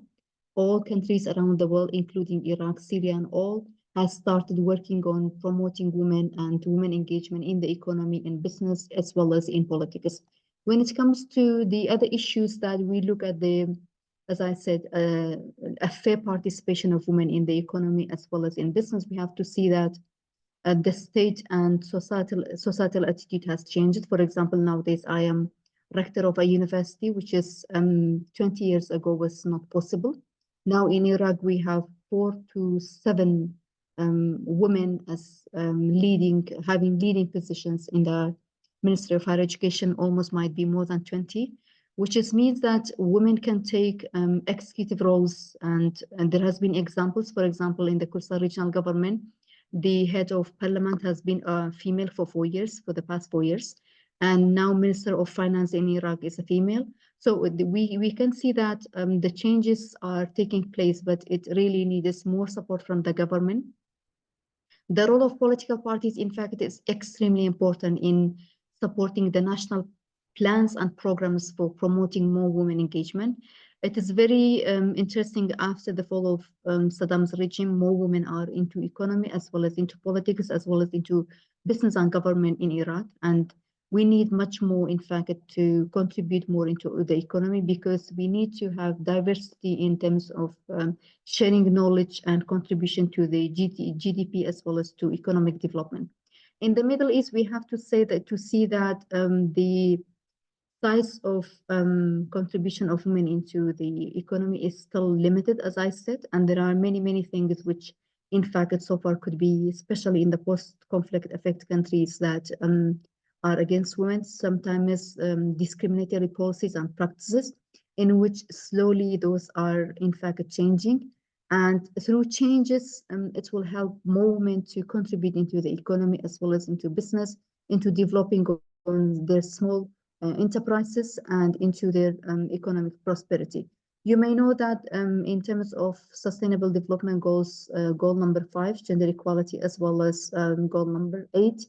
All countries around the world, including Iraq, Syria, and all, has started working on promoting women and women engagement in the economy, in business, as well as in politics. When it comes to the other issues that we look at, as I said, a fair participation of women in the economy as well as in business, we have to see that the state and societal attitude has changed. For example, nowadays I am rector of a university, which is 20 years ago was not possible. Now in Iraq, we have 4 to 7 women as having leading positions in the Ministry of Higher Education, almost might be more than 20. Which means that women can take executive roles, and there has been examples. For example, in the Kursa regional government, the head of parliament has been a female for the past 4 years, and now Minister of Finance in Iraq is a female. So we can see that the changes are taking place, but it really needs more support from the government. The role of political parties, in fact, is extremely important in supporting the national plans and programs for promoting more women engagement. It is very interesting, after the fall of Saddam's regime, more women are into economy as well as into politics, as well as into business and government in Iraq. And we need much more, in fact, to contribute more into the economy, because we need to have diversity in terms of sharing knowledge and contribution to the GDP as well as to economic development. In the Middle East, we have to say that the size of contribution of women into the economy is still limited, as I said, and there are many things which, in fact, so far could be, especially in the post-conflict affected countries, that are against women, sometimes discriminatory policies and practices, in which slowly those are, in fact, changing. And through changes, it will help more women to contribute into the economy as well as into business, into developing on their small enterprises and into their economic prosperity. You may know that in terms of Sustainable Development Goals, goal number 5, gender equality, as well as goal number 8,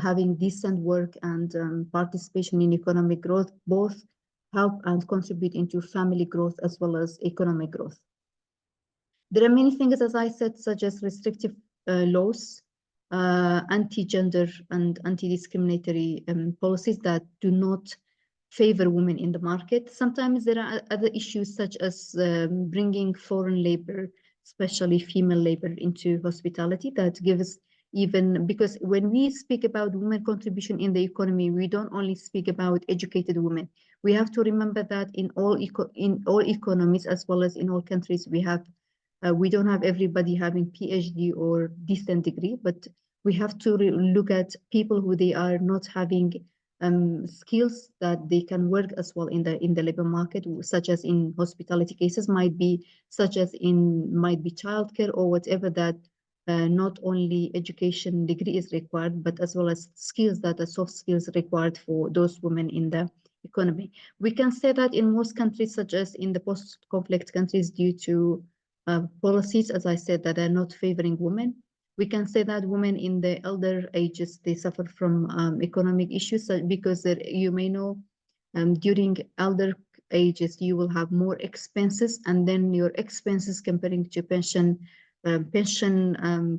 having decent work and participation in economic growth, both help and contribute into family growth as well as economic growth. There are many things, as I said, such as restrictive laws, anti-gender and anti-discriminatory policies that do not favor women in the market. Sometimes there are other issues such as bringing foreign labor, especially female labor, into hospitality that gives even, because when we speak about women contribution in the economy, we don't only speak about educated women. We have to remember that in all economies, as well as in all countries, we don't have everybody having PhD or decent degree, but we have to look at people who they are not having skills that they can work as well in the labor market, such as in hospitality cases, might be childcare or whatever, that not only education degree is required, but as well as skills that are soft skills required for those women in the economy. We can say that in most countries, such as in the post-conflict countries, due to policies, as I said, that are not favoring women, we can say that women in the elder ages, they suffer from economic issues, because you may know during elder ages, you will have more expenses, and then your expenses comparing to pension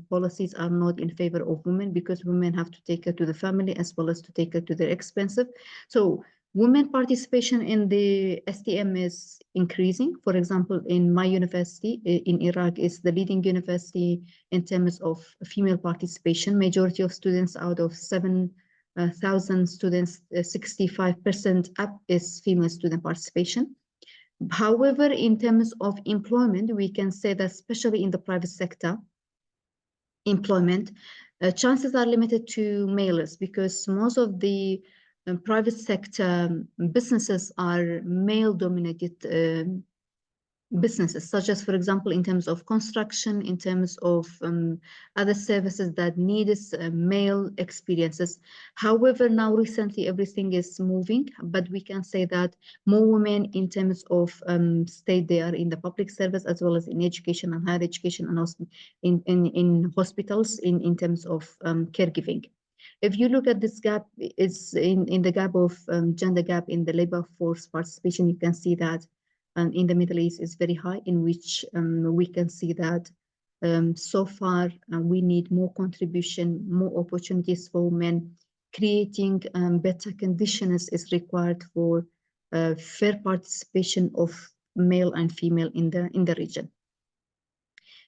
policies are not in favor of women, because women have to take care to the family as well as to take care to their expenses. So women participation in the STM is increasing. For example, in my university in Iraq is the leading university in terms of female participation. Majority of students out of 7,000 students, 65% up is female student participation. However, in terms of employment, we can say that especially in the private sector employment, chances are limited to males, because most of the private sector businesses are male-dominated businesses, such as, for example, in terms of construction, in terms of other services that need male experiences. However, now recently everything is moving, but we can say that more women in terms of state, they are in the public service as well as in education and higher education, and also in hospitals in terms of caregiving. If you look at this gap, it's in the gap of gender gap in the labor force participation, you can see that in the Middle East is very high, in which we can see that so far we need more contribution, more opportunities for women. Creating better conditions is required for fair participation of male and female in the region.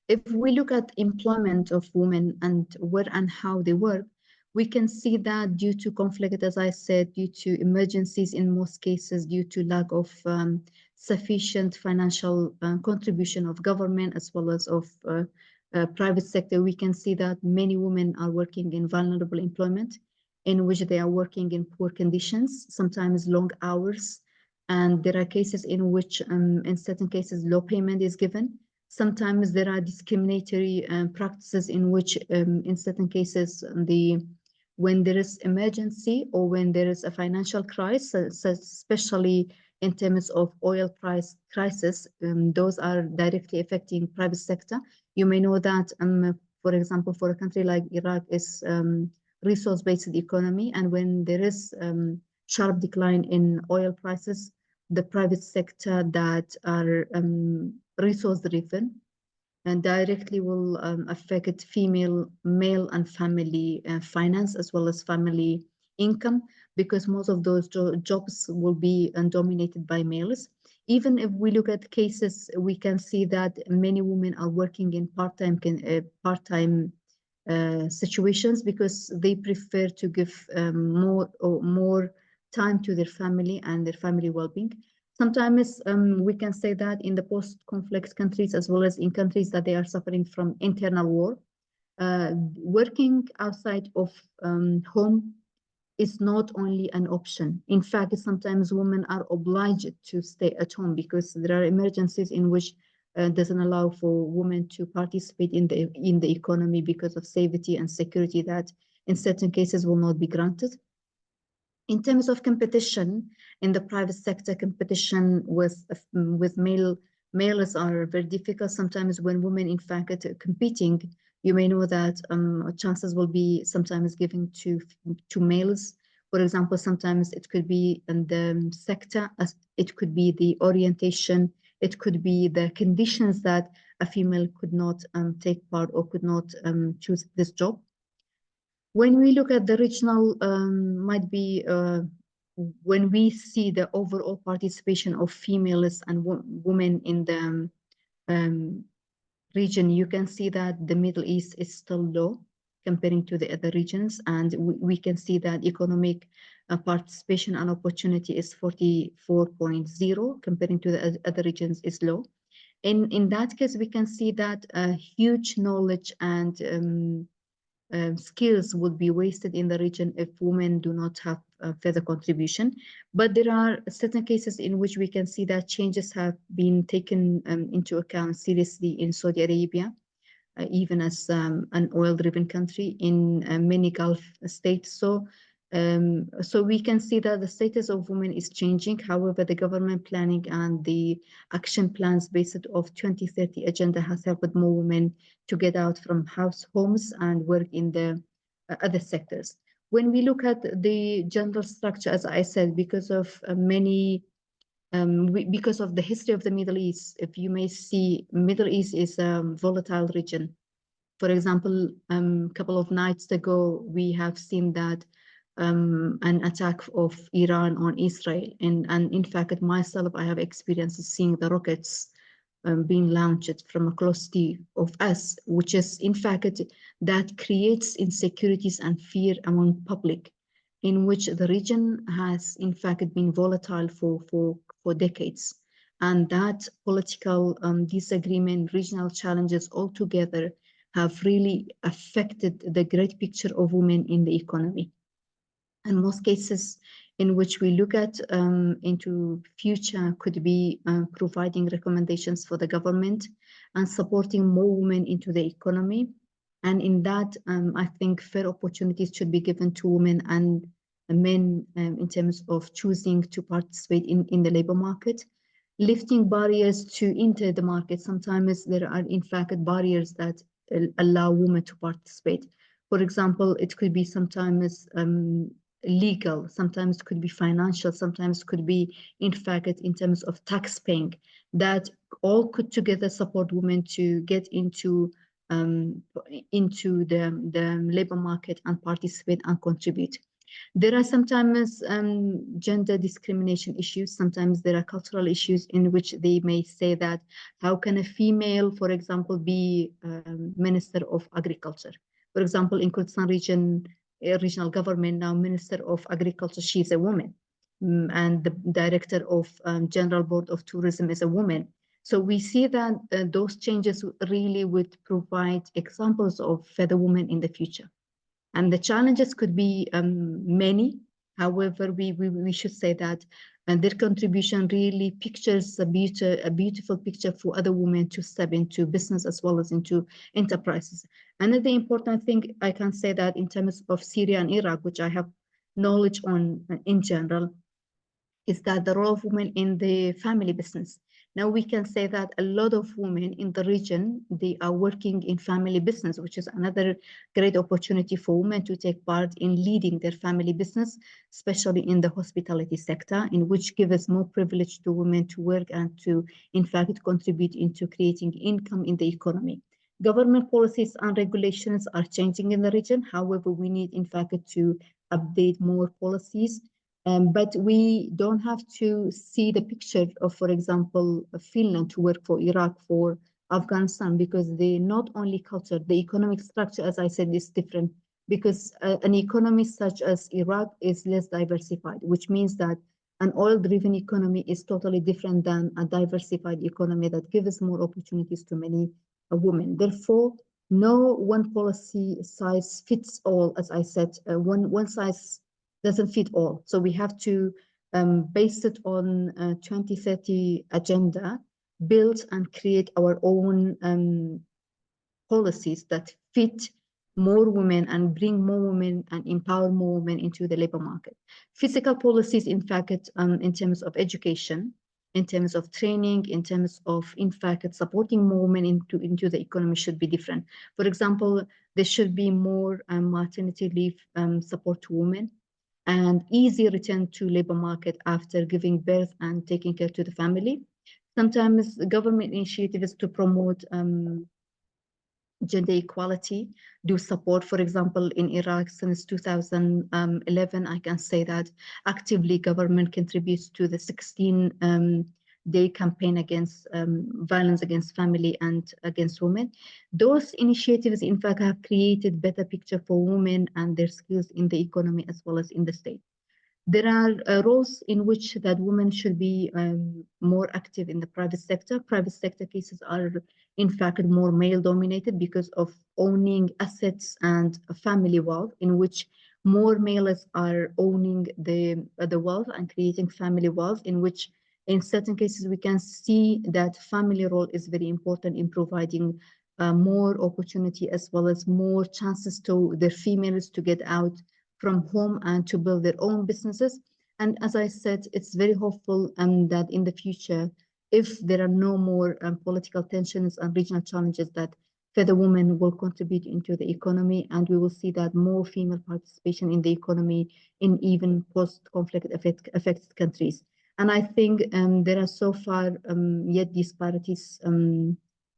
If we look at employment of women and where and how they work, we can see that due to conflict, as I said, due to emergencies in most cases, due to lack of sufficient financial contribution of government as well as of private sector, we can see that many women are working in vulnerable employment, in which they are working in poor conditions, sometimes long hours. And there are cases in which, in certain cases, low payment is given. Sometimes there are discriminatory practices in which, in certain cases, when there is emergency or when there is a financial crisis, especially in terms of oil price crisis, those are directly affecting private sector. You may know that, for example, for a country like Iraq is resource-based economy, and when there is sharp decline in oil prices, the private sector that are resource-driven and directly will affect female, male, and family finance as well as family income, because most of those jobs will be dominated by males. Even if we look at cases, we can see that many women are working in part-time situations, because they prefer to give more time to their family and their family well-being. Sometimes we can say that in the post-conflict countries, as well as in countries that they are suffering from internal war, working outside of home is not only an option. In fact, sometimes women are obliged to stay at home because there are emergencies in which doesn't allow for women to participate in the economy because of safety and security that in certain cases will not be granted. In terms of competition in the private sector, competition with males are very difficult. Sometimes when women in fact are competing, you may know that chances will be sometimes given to males. For example, sometimes it could be in the sector, as it could be the orientation, it could be the conditions that a female could not take part or could not choose this job. When we look at the regional, when we see the overall participation of females and women in the region, you can see that the Middle East is still low comparing to the other regions. And we can see that economic participation and opportunity is 44.0 comparing to the other regions is low. In that case, we can see that huge knowledge and skills would be wasted in the region if women do not have further contribution. But there are certain cases in which we can see that changes have been taken into account seriously in Saudi Arabia, even as an oil-driven country, in many Gulf states. So we can see that the status of women is changing. However, the government planning and the action plans based off 2030 agenda has helped more women to get out from homes and work in the other sectors. When we look at the gender structure, as I said, because of because of the history of the Middle East, if you may see, Middle East is a volatile region. For example, a couple of nights ago, we have seen that an attack of Iran on Israel. And in fact, myself, I have experienced seeing the rockets being launched from close to us, which is in fact, that creates insecurities and fear among public, in which the region has in fact been volatile for decades. And that political disagreement, regional challenges altogether have really affected the great picture of women in the economy. And most cases in which we look at into future could be providing recommendations for the government and supporting more women into the economy. And in that, I think fair opportunities should be given to women and men in terms of choosing to participate in the labor market. Lifting barriers to enter the market. Sometimes there are in fact barriers that allow women to participate. For example, it could be sometimes legal, sometimes could be financial, sometimes could be in fact in terms of tax paying, that all could together support women to get into the labor market and participate and contribute. There are sometimes gender discrimination issues. Sometimes there are cultural issues in which they may say that how can a female, for example, be Minister of Agriculture? For example, in Kurdistan regional government, now Minister of Agriculture, she's a woman. And the Director of General Board of Tourism is a woman. So we see that those changes really would provide examples of further women in the future. And the challenges could be many. However, we should say that their contribution really pictures a beautiful picture for other women to step into business as well as into enterprises. Another important thing I can say that in terms of Syria and Iraq, which I have knowledge on in general, is that the role of women in the family business. Now we can say that a lot of women in the region, they are working in family business, which is another great opportunity for women to take part in leading their family business, especially in the hospitality sector, in which gives more privilege to women to work and to, in fact, contribute into creating income in the economy. Government policies and regulations are changing in the region. However, we need, in fact, to update more policies. But we don't have to see the picture of, for example, Finland to work for Iraq, for Afghanistan, because they not only culture, the economic structure, as I said, is different, because an economy such as Iraq is less diversified, which means that an oil-driven economy is totally different than a diversified economy that gives more opportunities to many women. Therefore, no one policy size fits all, as I said, one size doesn't fit all. So we have to base it on 2030 agenda, build and create our own policies that fit more women and bring more women and empower more women into the labor market. Physical policies, in fact, in terms of education, in terms of training, in terms of, in fact, supporting more women into the economy should be different. For example, there should be more maternity leave support to women and easy return to labor market after giving birth and taking care to the family. Sometimes government initiatives to promote gender equality do support. For example, in Iraq since 2011, I can say that actively government contributes to the 16-day campaign against violence against family and against women. Those initiatives, in fact, have created better picture for women and their skills in the economy as well as in the state. There are roles in which that women should be more active in the private sector. Private sector cases are, in fact, more male dominated because of owning assets and family wealth, in which more males are owning the wealth and creating family wealth, in which in certain cases we can see that family role is very important in providing more opportunity as well as more chances to the females to get out from home and to build their own businesses. And as I said, it's very hopeful that in the future, if there are no more political tensions and regional challenges, that further women will contribute into the economy, and we will see that more female participation in the economy in even post-conflict affected countries. And I think there are so far yet disparities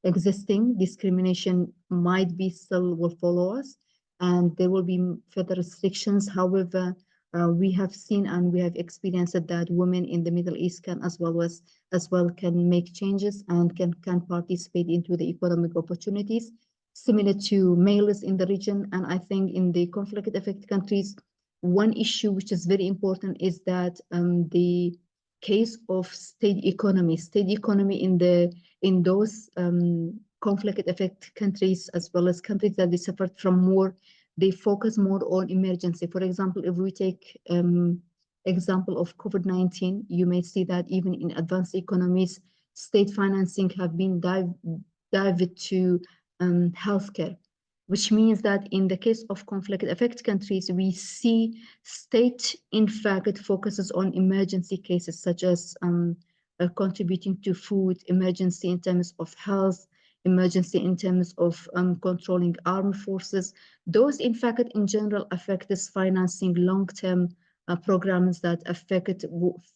existing. Discrimination might be still will follow us, and there will be further restrictions. However, we have seen and we have experienced that women in the Middle East can as well can make changes and can participate into the economic opportunities similar to males in the region. And I think in the conflict affected countries, one issue which is very important is that the case of state economy in those conflict affected countries, as well as countries that they suffered from more, they focus more on emergency. For example, if we take example of COVID-19, you may see that even in advanced economies, state financing have been dived to healthcare, which means that in the case of conflict affected countries, we see state, in fact, focuses on emergency cases such as contributing to food, emergency in terms of health, emergency in terms of controlling armed forces. Those, in fact, in general, affect this financing long-term programs that affect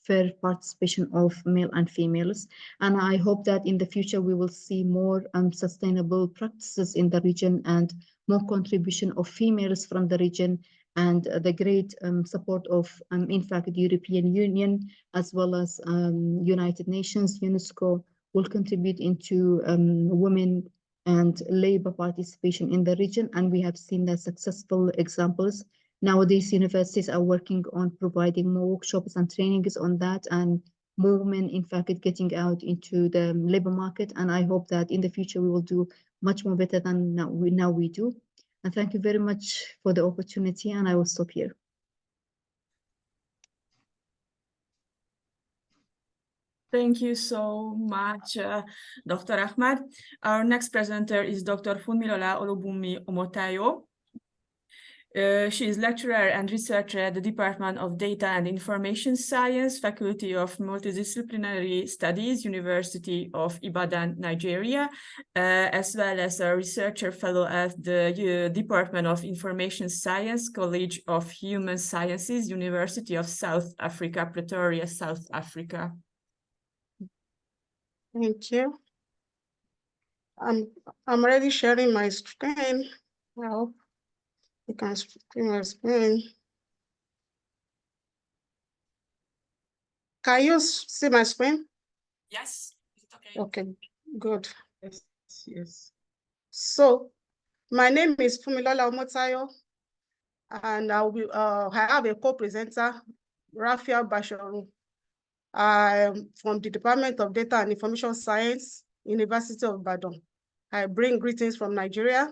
fair participation of male and females. And I hope that in the future we will see more sustainable practices in the region and more contribution of females from the region, and the great support of, in fact, the European Union as well as United Nations, UNESCO, will contribute into women and labor participation in the region. And we have seen the successful examples. Nowadays, universities are working on providing more workshops and trainings on that, and more women, in fact, getting out into the labor market. And I hope that in the future we will do much more better than now we do. And thank you very much for the opportunity, and I will stop here. Thank you so much, Dr. Ahmad. Our next presenter is Dr. Funmilola Olubunmi Omotayo. She is lecturer and researcher at the Department of Data and Information Science, Faculty of Multidisciplinary Studies, University of Ibadan, Nigeria, as well as a researcher fellow at the Department of Information Science, College of Human Sciences, University of South Africa, Pretoria, South Africa. Thank you. I'm already sharing my screen. Well, you can see my screen. Can you see my screen? Yes, is it okay? Okay, good. Yes. So my name is Funmilola Omotayo, and I have a co-presenter, Raphael Basharu. I'm from the Department of Data and Information Science, University of Ibadan. I bring greetings from Nigeria.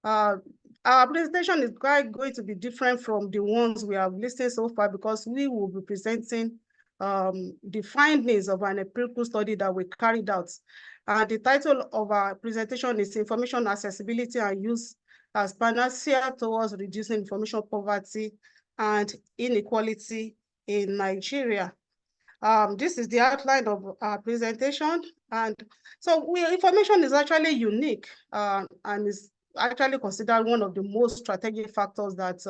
Our presentation is quite going to be different from the ones we have listened so far, because we will be presenting the findings of an empirical study that we carried out. The title of our presentation is Information Accessibility and Use as Panacea Towards Reducing Information Poverty and Inequality in Nigeria. This is the outline of our presentation. And so information is actually unique and is actually considered one of the most strategic factors that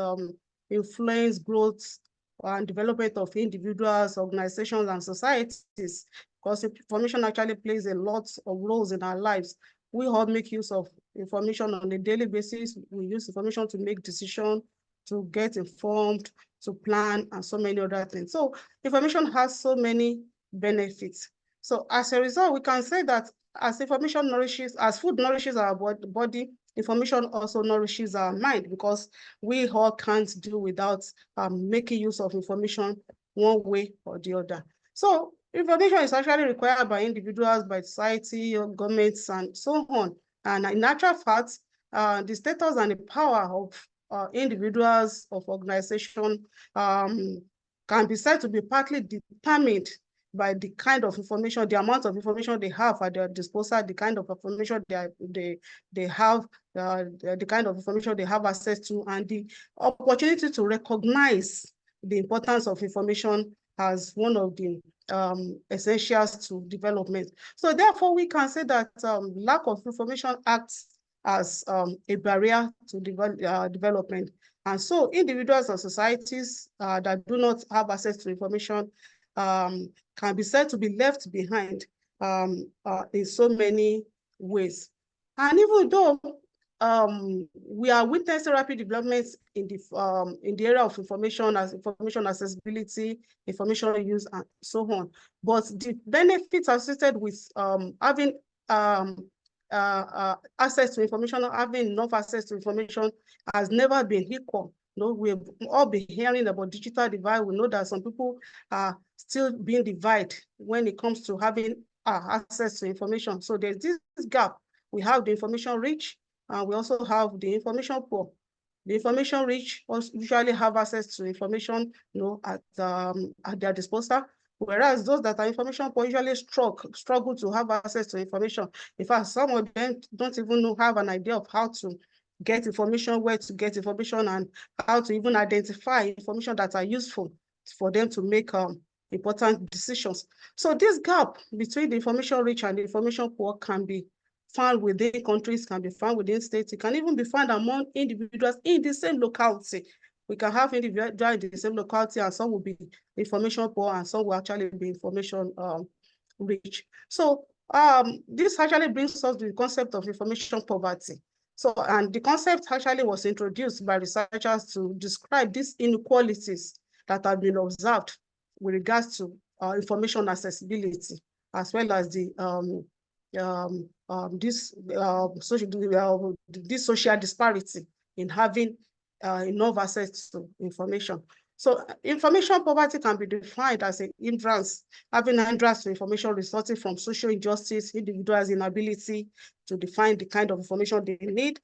influence growth and development of individuals, organizations, and societies, because information actually plays a lot of roles in our lives. We all make use of information on a daily basis. We use information to make decisions, to get informed, to plan, and so many other things. So information has so many benefits. So as a result, we can say that as information nourishes, as food nourishes our body, information also nourishes our mind, because we all can't do without making use of information one way or the other. So information is actually required by individuals, by society, governments, and so on. And in actual fact, the status and the power of individuals, of organizations, can be said to be partly determined by the kind of information, the amount of information they have at their disposal, the kind of information they have, the kind of information they have access to, and the opportunity to recognize the importance of information as one of the essentials to development. So therefore, we can say that lack of information acts as a barrier to development. And so individuals and societies that do not have access to information can be said to be left behind in so many ways. And even though we are witnessing rapid developments in the area of information accessibility, information use, and so on, but the benefits associated with having access to information, having enough access to information, has never been equal. We've all been hearing about digital divide. We know that some people are still being divided when it comes to having access to information. So there's this gap. We have the information rich, and we also have the information poor. The information rich also usually have access to information, at their disposal, whereas those that are information poor usually struggle to have access to information. In fact, some of them don't even have an idea of how to get information, where to get information, and how to even identify information that are useful for them to make important decisions. So this gap between the information rich and the information poor can be found within countries, can be found within states. It can even be found among individuals in the same locality. We can have individuals in the same locality, and some will be information poor, and some will actually be information rich. So this actually brings us to the concept of information poverty. So, and the concept actually was introduced by researchers to describe these inequalities that have been observed with regards to information accessibility, as well as the this social disparity in having enough access to information. So information poverty can be defined as an hindrance, having an hindrance to information resulting from social injustice, individuals' inability to define the kind of information they need,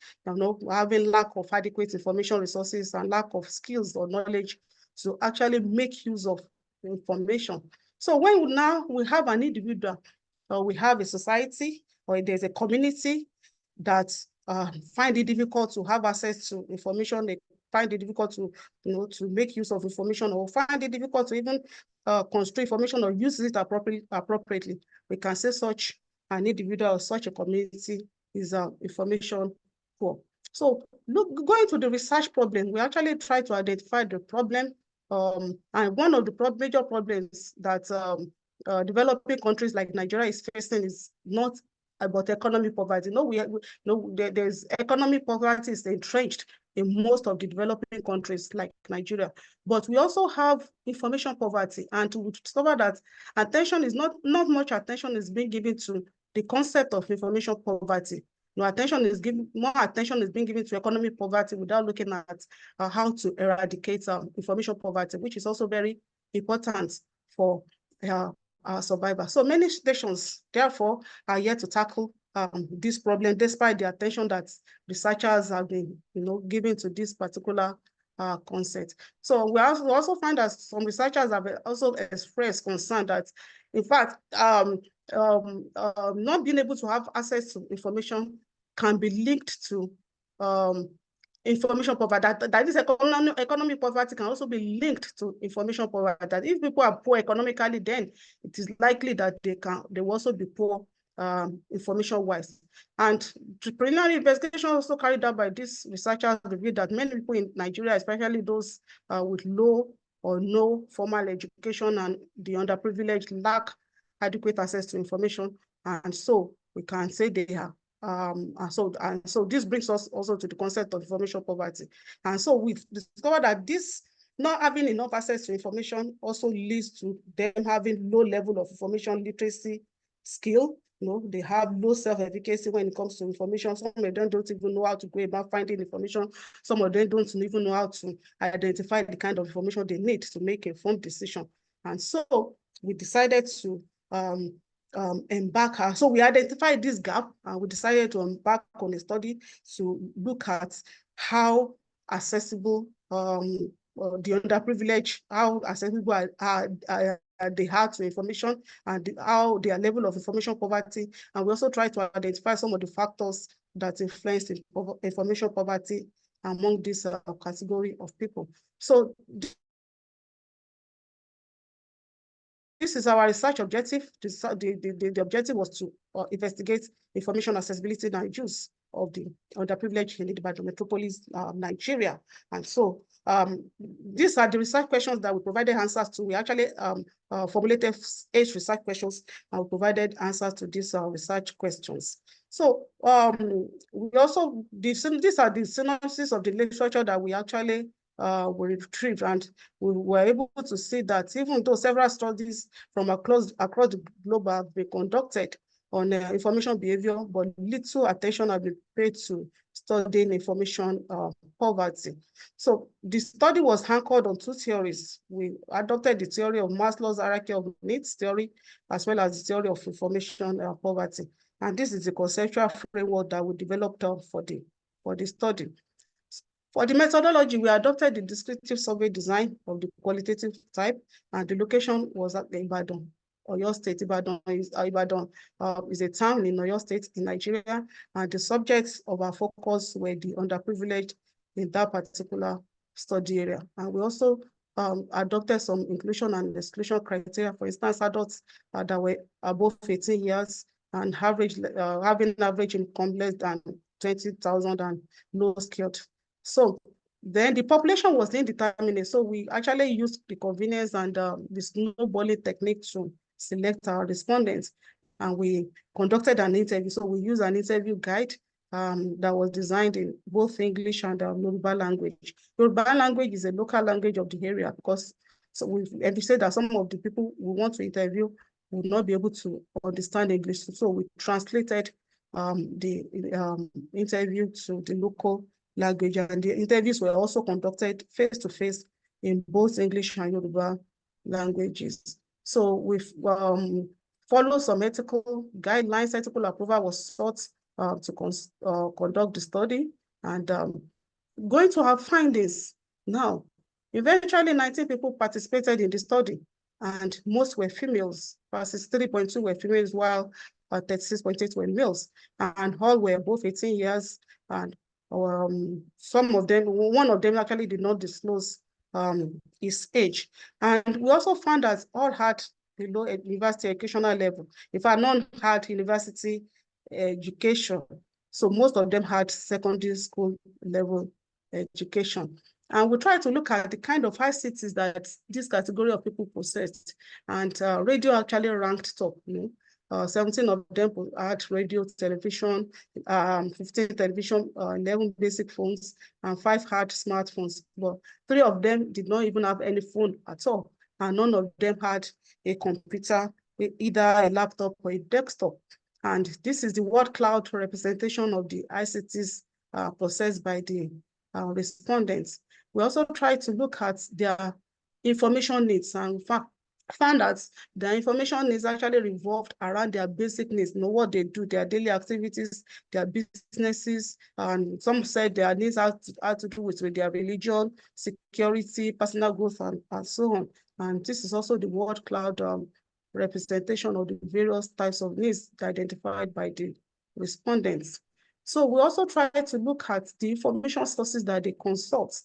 having lack of adequate information resources, and lack of skills or knowledge to actually make use of information. So when we have an individual, or we have a society, or there's a community that find it difficult to have access to information, they find it difficult to, to make use of information, or find it difficult to even construct information or use it appropriately, we can say such an individual or such a community is information poor. So going to the research problem, we actually try to identify the problem, and one of the major problems that developing countries like Nigeria is facing is not about economic poverty. There's economic poverty is entrenched in most of the developing countries like Nigeria, but we also have information poverty, and to discover that not much attention is being given to the concept of information poverty. More attention is being given to economic poverty without looking at how to eradicate information poverty, which is also very important for our survival. So many nations, therefore, are yet to tackle this problem, despite the attention that researchers have been, giving to this particular consent. So we also find that some researchers have also expressed concern that, in fact, not being able to have access to information can be linked to information poverty. That is, economic poverty can also be linked to information poverty. That if people are poor economically, then it is likely that they will also be poor information-wise. And preliminary investigation also carried out by these researchers revealed that many people in Nigeria, especially those with low or no formal education and the underprivileged, lack adequate access to information, and so we can say they are. So this brings us also to the concept of information poverty. And so we've discovered that this not having enough access to information also leads to them having low level of information literacy skill. They have low self-efficacy when it comes to information. Some of them don't even know how to go about finding information. Some of them don't even know how to identify the kind of information they need to make a informed decision. And so we decided to embark. So we identified this gap, and we decided to embark on a study to look at how accessible the underprivileged, how accessible they have to information, and how their level of information poverty. And we also try to identify some of the factors that influence information poverty among this category of people. So this is our research objective. The objective was to investigate information accessibility and use of the underprivileged in the Ibadan metropolis, Nigeria. And so these are the research questions that we provided answers to. We actually formulated 8 research questions, and we provided answers to these research questions. So we also, these are the synopsis of the literature that we actually we retrieved, and we were able to see that even though several studies from across the globe have been conducted on information behavior, but little attention has been paid to studying information poverty. So the study was anchored on 2 theories. We adopted the theory of Maslow's hierarchy of needs theory, as well as the theory of information poverty. And this is the conceptual framework that we developed for the study. For the methodology, we adopted the descriptive survey design of the qualitative type, and the location was at Ibadan, Oyo State. Ibadan is a town in Oyo State in Nigeria, and the subjects of our focus were the underprivileged in that particular study area. And we also adopted some inclusion and exclusion criteria. For instance, adults that were above 18 years and having average income less than 20,000 and low skilled. So then the population was indeterminate. So we actually used the convenience and the snowballing technique to select our respondents. And we conducted an interview. So we used an interview guide that was designed in both English and Yoruba language. Yoruba language is a local language of the area, because so we said that some of the people we want to interview would not be able to understand English. So we translated the interview to the local language, and the interviews were also conducted face-to-face in both English and Yoruba languages. So we've followed some ethical guidelines. Ethical approval was sought to conduct the study, and going to our findings now. Eventually, 19 people participated in the study, and most were females. 3.2 were females, while 36.8 were males, and all were above 18 years, and some of them, one of them actually did not disclose his age. And we also found that all had below university educational level. In fact, none had university education. So most of them had secondary school level education. And we try to look at the kind of ICTs that this category of people possessed. And radio actually ranked top. 17 of them had radio, television, 15 television, 11 basic phones, and 5 had smartphones. But 3 of them did not even have any phone at all. And none of them had a computer, either a laptop or a desktop. And this is the word cloud representation of the ICTs possessed by the respondents. We also tried to look at their information needs. And in fact, found that their information is actually revolved around their basic needs, what they do, their daily activities, their businesses, and some said their needs had to do with their religion, security, personal growth, and so on. And this is also the word cloud representation of the various types of needs identified by the respondents. So we also try to look at the information sources that they consult,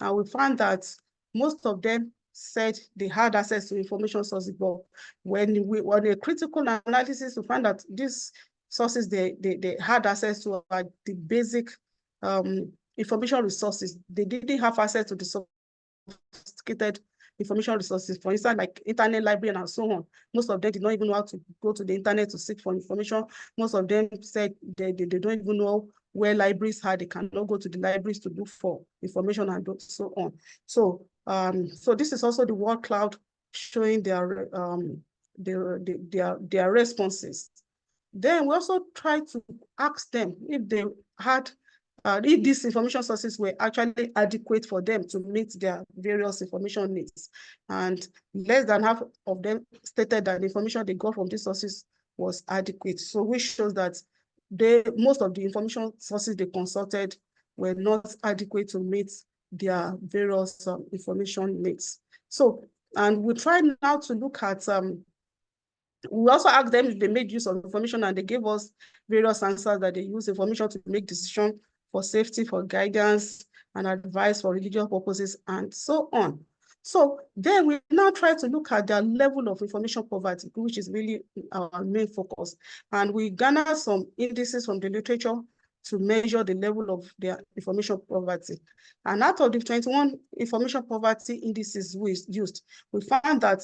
and we found that most of them said they had access to information sources, but when a critical analysis, we found that these sources they had access to are the basic information resources. They didn't have access to the sophisticated information resources, for instance, like internet library and so on. Most of them did not even know how to go to the internet to seek for information. Most of them said they don't even know where libraries are. They cannot go to the libraries to look for information and so on. So this is also the word cloud showing their responses. Then we also try to ask them if they had if these information sources were actually adequate for them to meet their various information needs. And less than half of them stated that the information they got from these sources was adequate. So which shows that most of the information sources they consulted were not adequate to meet their various information needs. So, and we try now to look at we also asked them if they made use of information, and they gave us various answers that they use information to make decisions for safety, for guidance, and advice for religious purposes, and so on. So then we now try to look at their level of information poverty, which is really our main focus. And we garner some indices from the literature to measure the level of their information poverty. And out of the 21 information poverty indices we used, we found that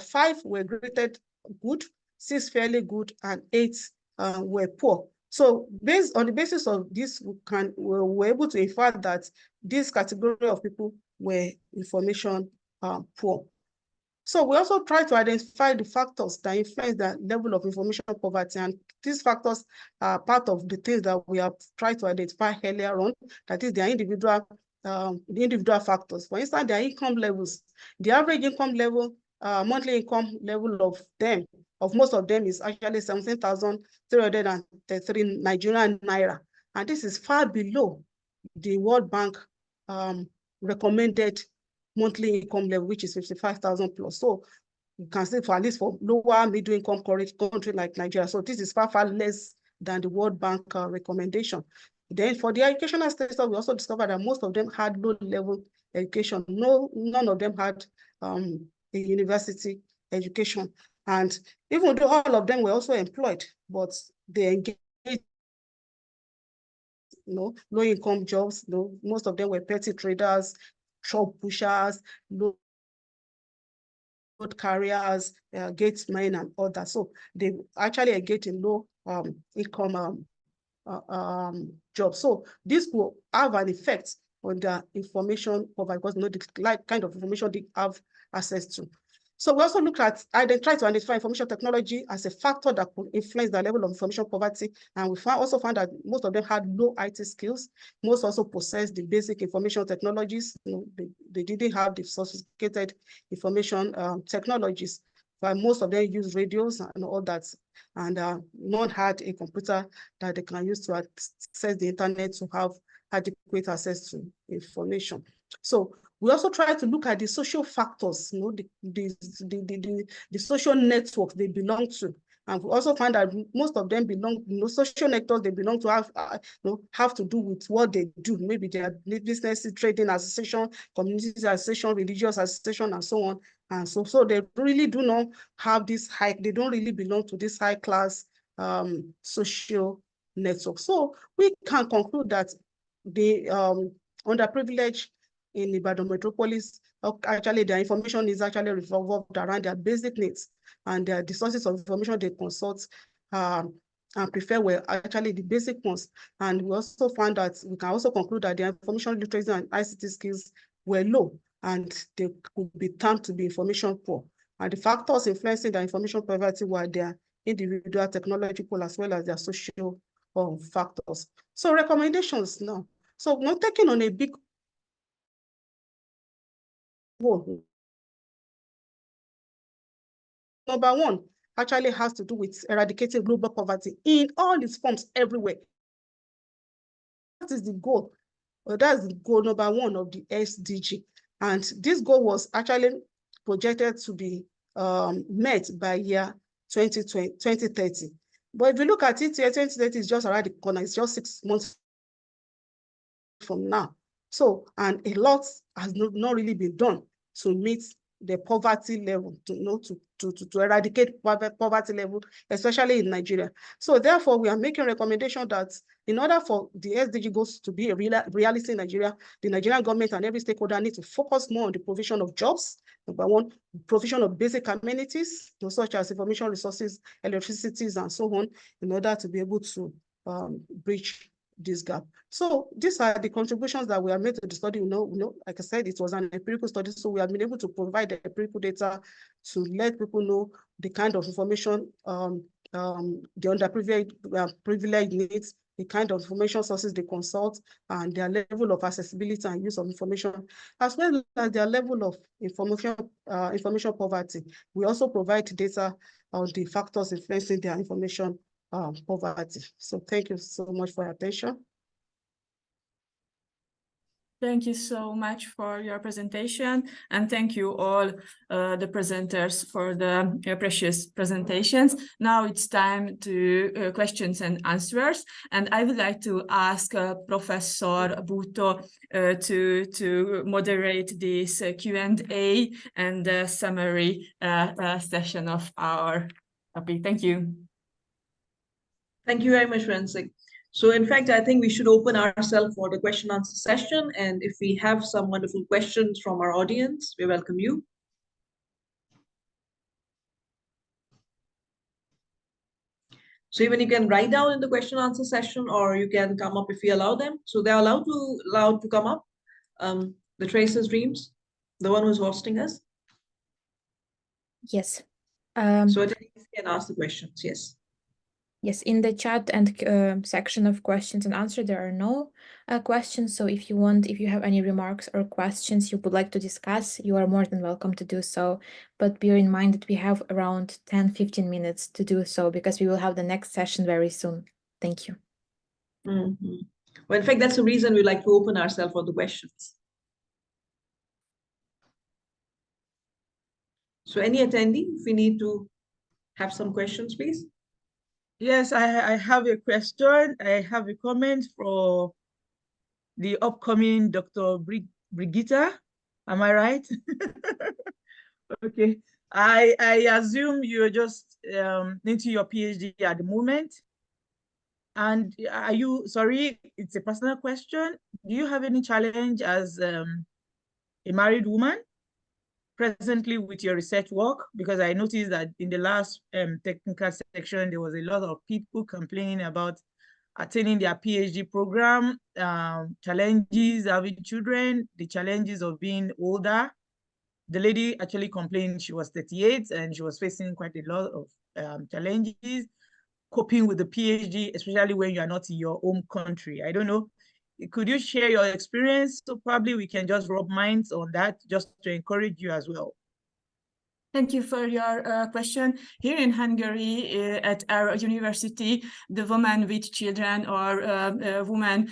5 were graded good, 6 fairly good, and 8 were poor. So based on the basis of this, we're able to infer that this category of people were information poor. So we also try to identify the factors that influence the level of information poverty, and these factors are part of the things that we have tried to identify earlier on, that is their individual factors. For instance, their income levels. The average income level, monthly income level of most of them is actually 17,333 Nigerian naira. And this is far below the World Bank recommended monthly income level, which is 55,000 plus. So you can see for at least for lower middle income country like Nigeria. So this is far, far less than the World Bank recommendation. Then for the educational status, we also discovered that most of them had low level education. None of them had a university education. And even though all of them were also employed, but they engaged low income jobs. Most of them were petty traders, shop pushers, load carriers, gatesmen, and others. So they actually engage in low income jobs. So this will have an effect on the information poverty, because the kind of information they have access to. So we also look at, try to identify information technology as a factor that could influence the level of information poverty. And we also found that most of them had low IT skills. Most also possessed the basic information technologies. They didn't have the sophisticated information technologies. But most of them use radios and all that. And none had a computer that they can use to access the internet to have adequate access to information. So we also try to look at the social factors, the social networks they belong to. And we also find that most of them belong, social networks they belong to have to do with what they do. Maybe their business, trading association, community association, religious association, and so on. And so they really do not have this they don't really belong to this high class social network. So we can conclude that the underprivileged in Ibadan metropolis, actually their information is actually revolved around their basic needs, and the sources of information they consult and prefer were actually the basic ones. And we also found that we can also conclude that their information literacy and ICT skills were low, and they could be termed to be information poor. And the factors influencing their information poverty were their individual technological as well as their social factors. So recommendations now. So not taking on a big role number one actually has to do with eradicating global poverty in all its forms everywhere. That is the goal. That's the goal number one of the SDG. And this goal was actually projected to be met by year 2030. But if you look at it, year 2030 is just around the corner. It's just 6 months from now. So, and a lot has not really been done to meet the poverty level, to eradicate poverty level, especially in Nigeria. So therefore, we are making a recommendation that in order for the SDG goals to be a reality in Nigeria, the Nigerian government and every stakeholder need to focus more on the provision of jobs, number one, provision of basic amenities, such as information resources, electricity, and so on, in order to be able to bridge this gap. So these are the contributions that we have made to the study. Like I said, it was an empirical study, so we have been able to provide the empirical data to let people know the kind of information the underprivileged needs, the kind of information sources they consult, and their level of accessibility and use of information, as well as their level of information poverty. We also provide data on the factors influencing their information poverty. So thank you so much for your attention. Thank you so much for your presentation, and thank you all the presenters for the precious presentations. Now it's time to questions and answers, and I would like to ask Professor Butto to moderate this Q&A and summary session of our topic. Thank you. Thank you very much, Forensic. So in fact, I think we should open ourselves for the question answer session. And if we have some wonderful questions from our audience, we welcome you. So even you can write down in the question answer session, or you can come up if we allow them. So they're allowed to come up. The Traces&Dreams, the one who's hosting us. Yes. So attendees can ask the questions. Yes. Yes, in the chat and section of questions and answers, there are no questions. So if you have any remarks or questions you would like to discuss, you are more than welcome to do so. But bear in mind that we have around 10-15 minutes to do so, because we will have the next session very soon. Thank you. Mm-hmm. Well, in fact, that's the reason we like to open ourselves for the questions. So any attendee, if we need to have some questions, please. Yes, I have a question. I have a comment for the upcoming Dr. Brigitta. Am I right? Okay. I assume you're just into your PhD at the moment. And are you, sorry, it's a personal question. Do you have any challenge as a married woman presently with your research work? Because I noticed that in the last technical section, there was a lot of people complaining about attaining their PhD program, challenges having children, the challenges of being older. The lady actually complained she was 38 and she was facing quite a lot of challenges coping with the PhD, especially when you are not in your home country. I don't know. Could you share your experience? So probably we can just rub minds on that just to encourage you as well. Thank you for your question. Here in Hungary, at our university, the women with children or women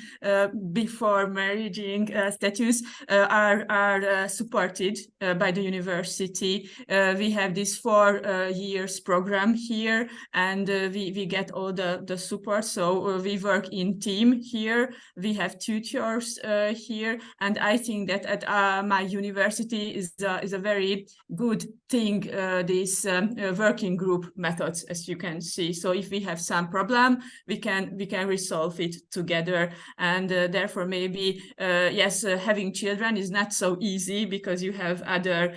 before marrying status are supported by the university. We have this 4 years program here, and we get all the support. So we work in team here. We have tutors here, and I think that at my university is a very good thing. These working group methods, as you can see. So if we have some problem, we can resolve it together. And therefore, maybe yes, having children is not so easy because you have other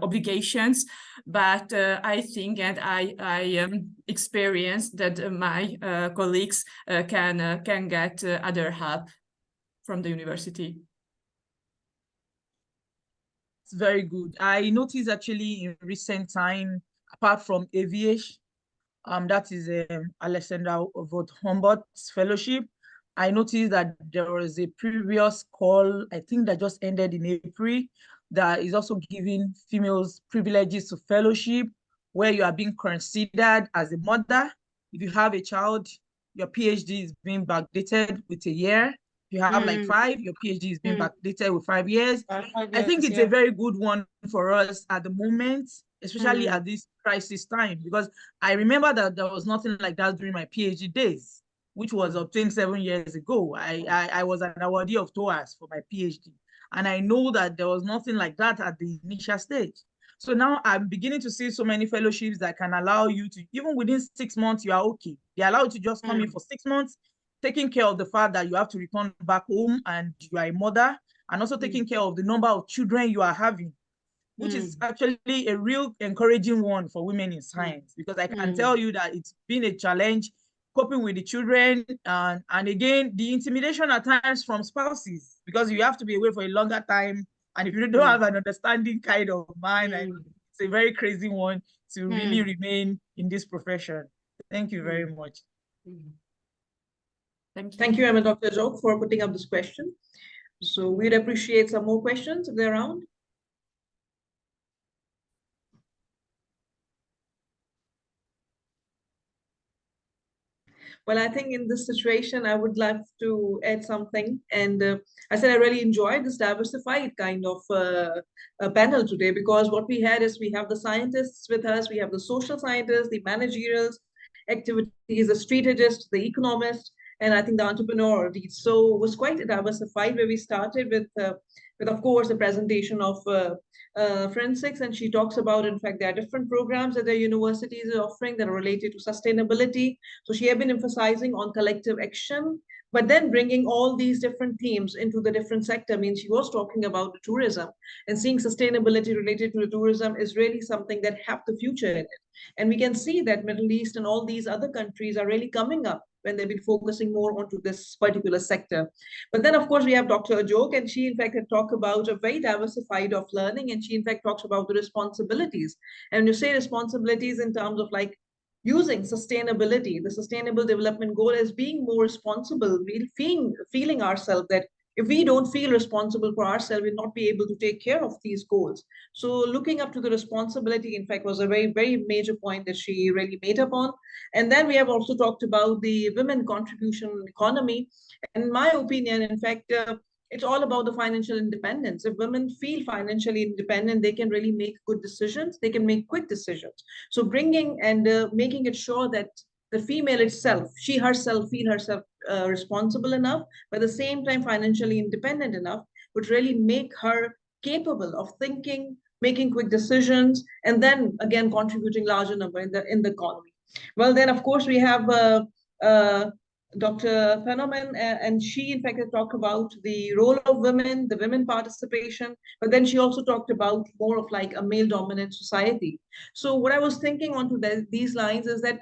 obligations. But I think, and I experienced that my colleagues can get other help from the university. Very good. I noticed actually in recent time, apart from aviation, that is Alexander von Humboldt's fellowship, I noticed that there was a previous call, I think that just ended in April, that is also giving females privileges to fellowship, where you are being considered as a mother. If you have a child, your PhD is being backdated with a year. If you have like 5, your PhD is being backdated with 5 years. I think it's a very good one for us at the moment, especially at this crisis time, because I remember that there was nothing like that during my PhD days, which was obtained 7 years ago. I was an awardee of TOAS for my PhD. And I know that there was nothing like that at the initial stage. So now I'm beginning to see so many fellowships that can allow you to, even within 6 months, you are okay. They allow you to just come in for 6 months, taking care of the fact that you have to return back home and you are a mother, and also taking care of the number of children you are having, which is actually a real encouraging one for women in science, because I can tell you that it's been a challenge coping with the children, and again, the intimidation at times from spouses, because you have to be away for a longer time. And if you don't have an understanding kind of mind, and it's a very crazy one to really remain in this profession. Thank you very much. Thank you, Emma, Dr. Jog, for putting up this question. So we'd appreciate some more questions if they're around. Well, I think in this situation, I would love to add something. And I said I really enjoyed this diversified kind of panel today, because what we had is we have the scientists with us, we have the social scientists, the managerial activities, the strategists, the economists, and I think the entrepreneur. So it was quite diversified, where we started with of course, the presentation of forensics, and she talks about, in fact, there are different programs that the universities are offering that are related to sustainability. So she had been emphasizing on collective action, but then bringing all these different themes into the different sector. I mean, she was talking about the tourism, and seeing sustainability related to the tourism is really something that have the future in it. And we can see that Middle East and all these other countries are really coming up when they've been focusing more onto this particular sector. But then, of course, we have Dr. Ajok, and she, in fact, had talked about a very diversified of learning, and she, in fact, talks about the responsibilities. And when you say responsibilities in terms of like using sustainability, the sustainable development goal, as being more responsible, feeling ourselves that if we don't feel responsible for ourselves, we'll not be able to take care of these goals. So looking up to the responsibility, in fact, was a very, very major point that she really made upon. And then we have also talked about the women contribution economy. And in my opinion, in fact, it's all about the financial independence. If women feel financially independent, they can really make good decisions. They can make quick decisions. So bringing and making it sure that the female itself, she herself feel herself responsible enough, but at the same time financially independent enough, would really make her capable of thinking, making quick decisions, and then again contributing larger number in the economy. Well, then of course we have Dr. Phenomen, and she in fact talked about the role of women, the women participation, but then she also talked about more of like a male dominant society. So what I was thinking onto these lines is that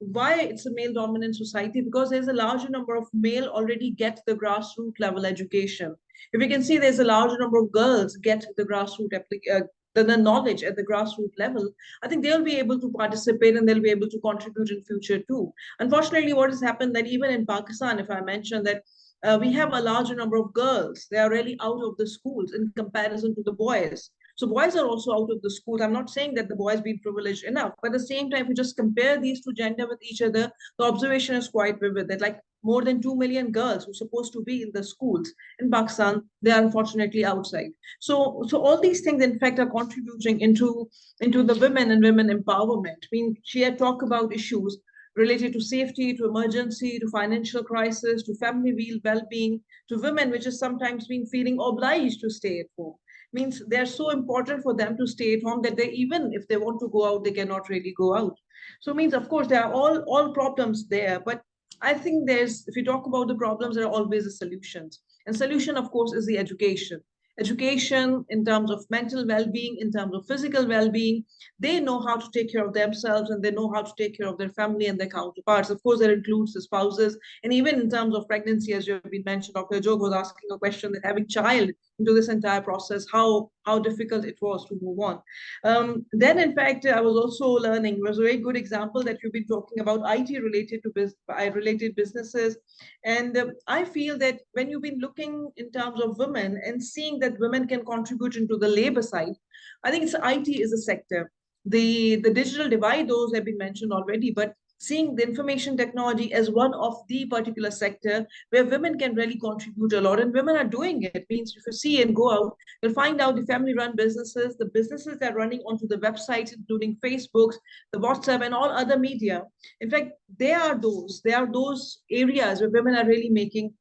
why it's a male dominant society? Because there's a larger number of male already get the grassroots level education. If you can see, there's a larger number of girls get the grassroots the knowledge at the grassroots level. I think they'll be able to participate and they'll be able to contribute in future too. Unfortunately, what has happened that even in Pakistan, if I mention that we have a larger number of girls, they are really out of the schools in comparison to the boys. So boys are also out of the schools. I'm not saying that the boys be privileged enough, but at the same time, if you just compare these two gender with each other, the observation is quite vivid that like more than 2 million girls who are supposed to be in the schools in Pakistan, they are unfortunately outside. So all these things, in fact, are contributing into the women and women empowerment. I mean, she had talked about issues related to safety, to emergency, to financial crisis, to family well-being, to women, which is sometimes being feeling obliged to stay at home. Means they're so important for them to stay at home that they, even if they want to go out, they cannot really go out. So means, of course, there are all problems there, but I think if you talk about the problems, there are always the solutions. And solution, of course, is the education. Education in terms of mental well-being, in terms of physical well-being. They know how to take care of themselves and they know how to take care of their family and their counterparts. Of course, that includes the spouses. And even in terms of pregnancy, as you have been mentioned, Dr. Jog was asking a question that having child into this entire process, how difficult it was to move on. Then, in fact, I was also learning, it was a very good example that you've been talking about IT related businesses. And I feel that when you've been looking in terms of women and seeing that women can contribute into the labor side, I think IT is a sector. The digital divide, those have been mentioned already, but seeing the information technology as one of the particular sector where women can really contribute a lot, and women are doing it. Means if you see and go out, you'll find out the family-run businesses, the businesses that are running onto the websites, including Facebooks, the WhatsApp, and all other media. In fact, they are those areas where women are really making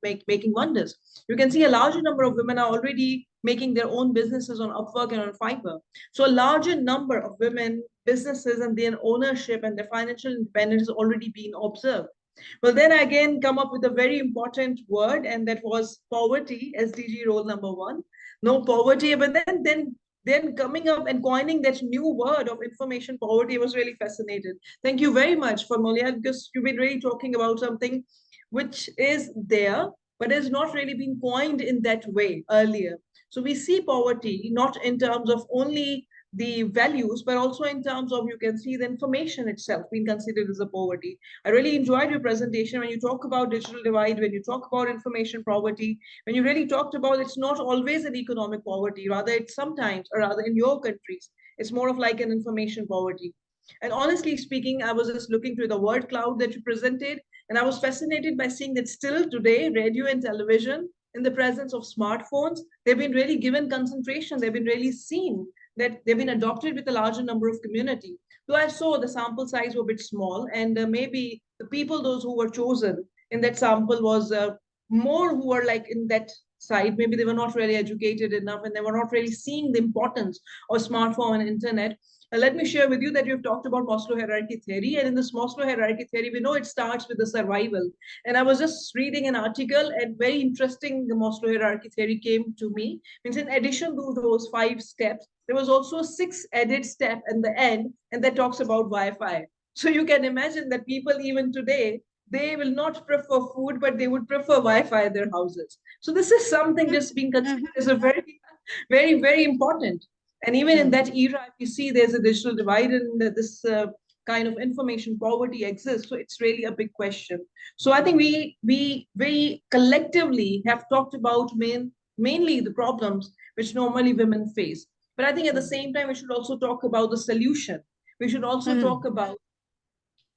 wonders. You can see a larger number of women are already making their own businesses on Upwork and on Fiverr. So a larger number of women businesses and their ownership and their financial independence is already being observed. Well, then I again come up with a very important word, and that was poverty, SDG role number 1. No poverty, but then coming up and coining that new word of information poverty, I was really fascinated. Thank you very much for Molia, because you've been really talking about something which is there, but has not really been coined in that way earlier. So we see poverty not in terms of only the values, but also in terms of, you can see the information itself being considered as a poverty. I really enjoyed your presentation when you talk about digital divide, when you talk about information poverty, when you really talked about it's not always an economic poverty, rather it's sometimes, or rather in your countries, it's more of like an information poverty. And honestly speaking, I was just looking through the word cloud that you presented, and I was fascinated by seeing that still today, radio and television, in the presence of smartphones, they've been really given concentration. They've been really seen, that they've been adopted with a larger number of community. Though I saw the sample size were a bit small, and maybe the people, those who were chosen in that sample was more who were like in that side. Maybe they were not really educated enough, and they were not really seeing the importance of smartphone and internet. Let me share with you that you've talked about Maslow hierarchy theory, and in this Maslow hierarchy theory, we know it starts with the survival. And I was just reading an article, and very interesting, the Maslow hierarchy theory came to me. Means in addition to those 5 steps, there was also 6 added step in the end, and that talks about Wi-Fi. So you can imagine that people even today, they will not prefer food, but they would prefer Wi-Fi in their houses. So this is something just being considered as a very, very, very important. And even in that era, you see there's a digital divide, and this kind of information poverty exists. So it's really a big question. So I think we very collectively have talked about mainly the problems which normally women face. But I think at the same time, we should also talk about the solution. We should also talk about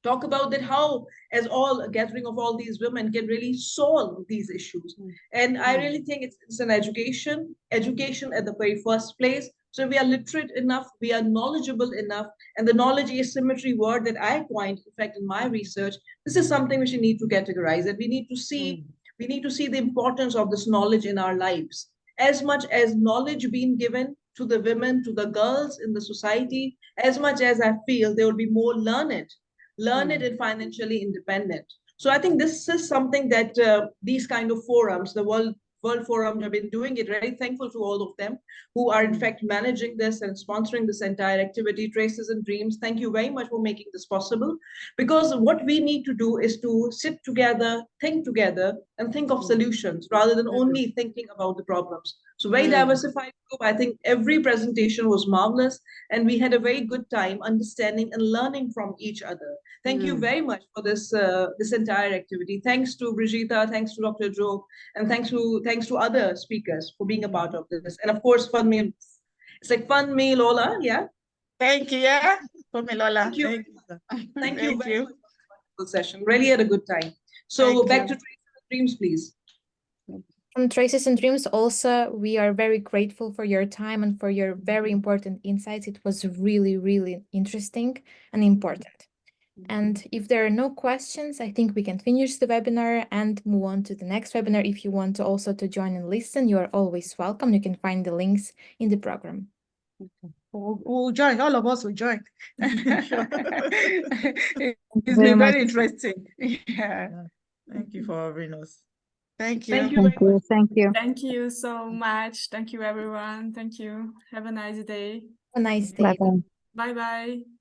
that how, as a gathering of all these women, can really solve these issues. And I really think it's an education at the very first place. So we are literate enough, we are knowledgeable enough, and the knowledge asymmetry word that I coined, in fact, in my research, this is something which we need to categorize, and we need to see the importance of this knowledge in our lives. As much as knowledge being given to the women, to the girls in the society, as much as I feel they will be more learned and financially independent. So I think this is something that these kind of forums, the World Forum, have been doing it. Very thankful to all of them who are in fact managing this and sponsoring this entire activity. Traces&Dreams, thank you very much for making this possible, because what we need to do is to sit together, think together, and think of solutions rather than only thinking about the problems. So very diversified group. I think every presentation was marvelous, and we had a very good time understanding and learning from each other. Thank you very much for this entire activity. Thanks to Brigitte, thanks to Dr. Joe, and thanks to other speakers for being a part of this. And of course, Fun Me. It's like Fun Me, Lola. Yeah. Thank you. Yeah. Fun Me, Lola. Thank you. Thank you very much for the session. Really had a good time. So back to Traces&Dreams, please. From Traces&Dreams also, we are very grateful for your time and for your very important insights. It was really, really interesting and important. And if there are no questions, I think we can finish the webinar and move on to the next webinar. If you want to also join and listen, you are always welcome. You can find the links in the program. We'll join. All of us will join. It's been very interesting. Yeah. Thank you for having us. Thank you. Thank you very much. Thank you. Thank you so much. Thank you, everyone. Thank you. Have a nice day. Have a nice day. Bye-bye. Bye-bye.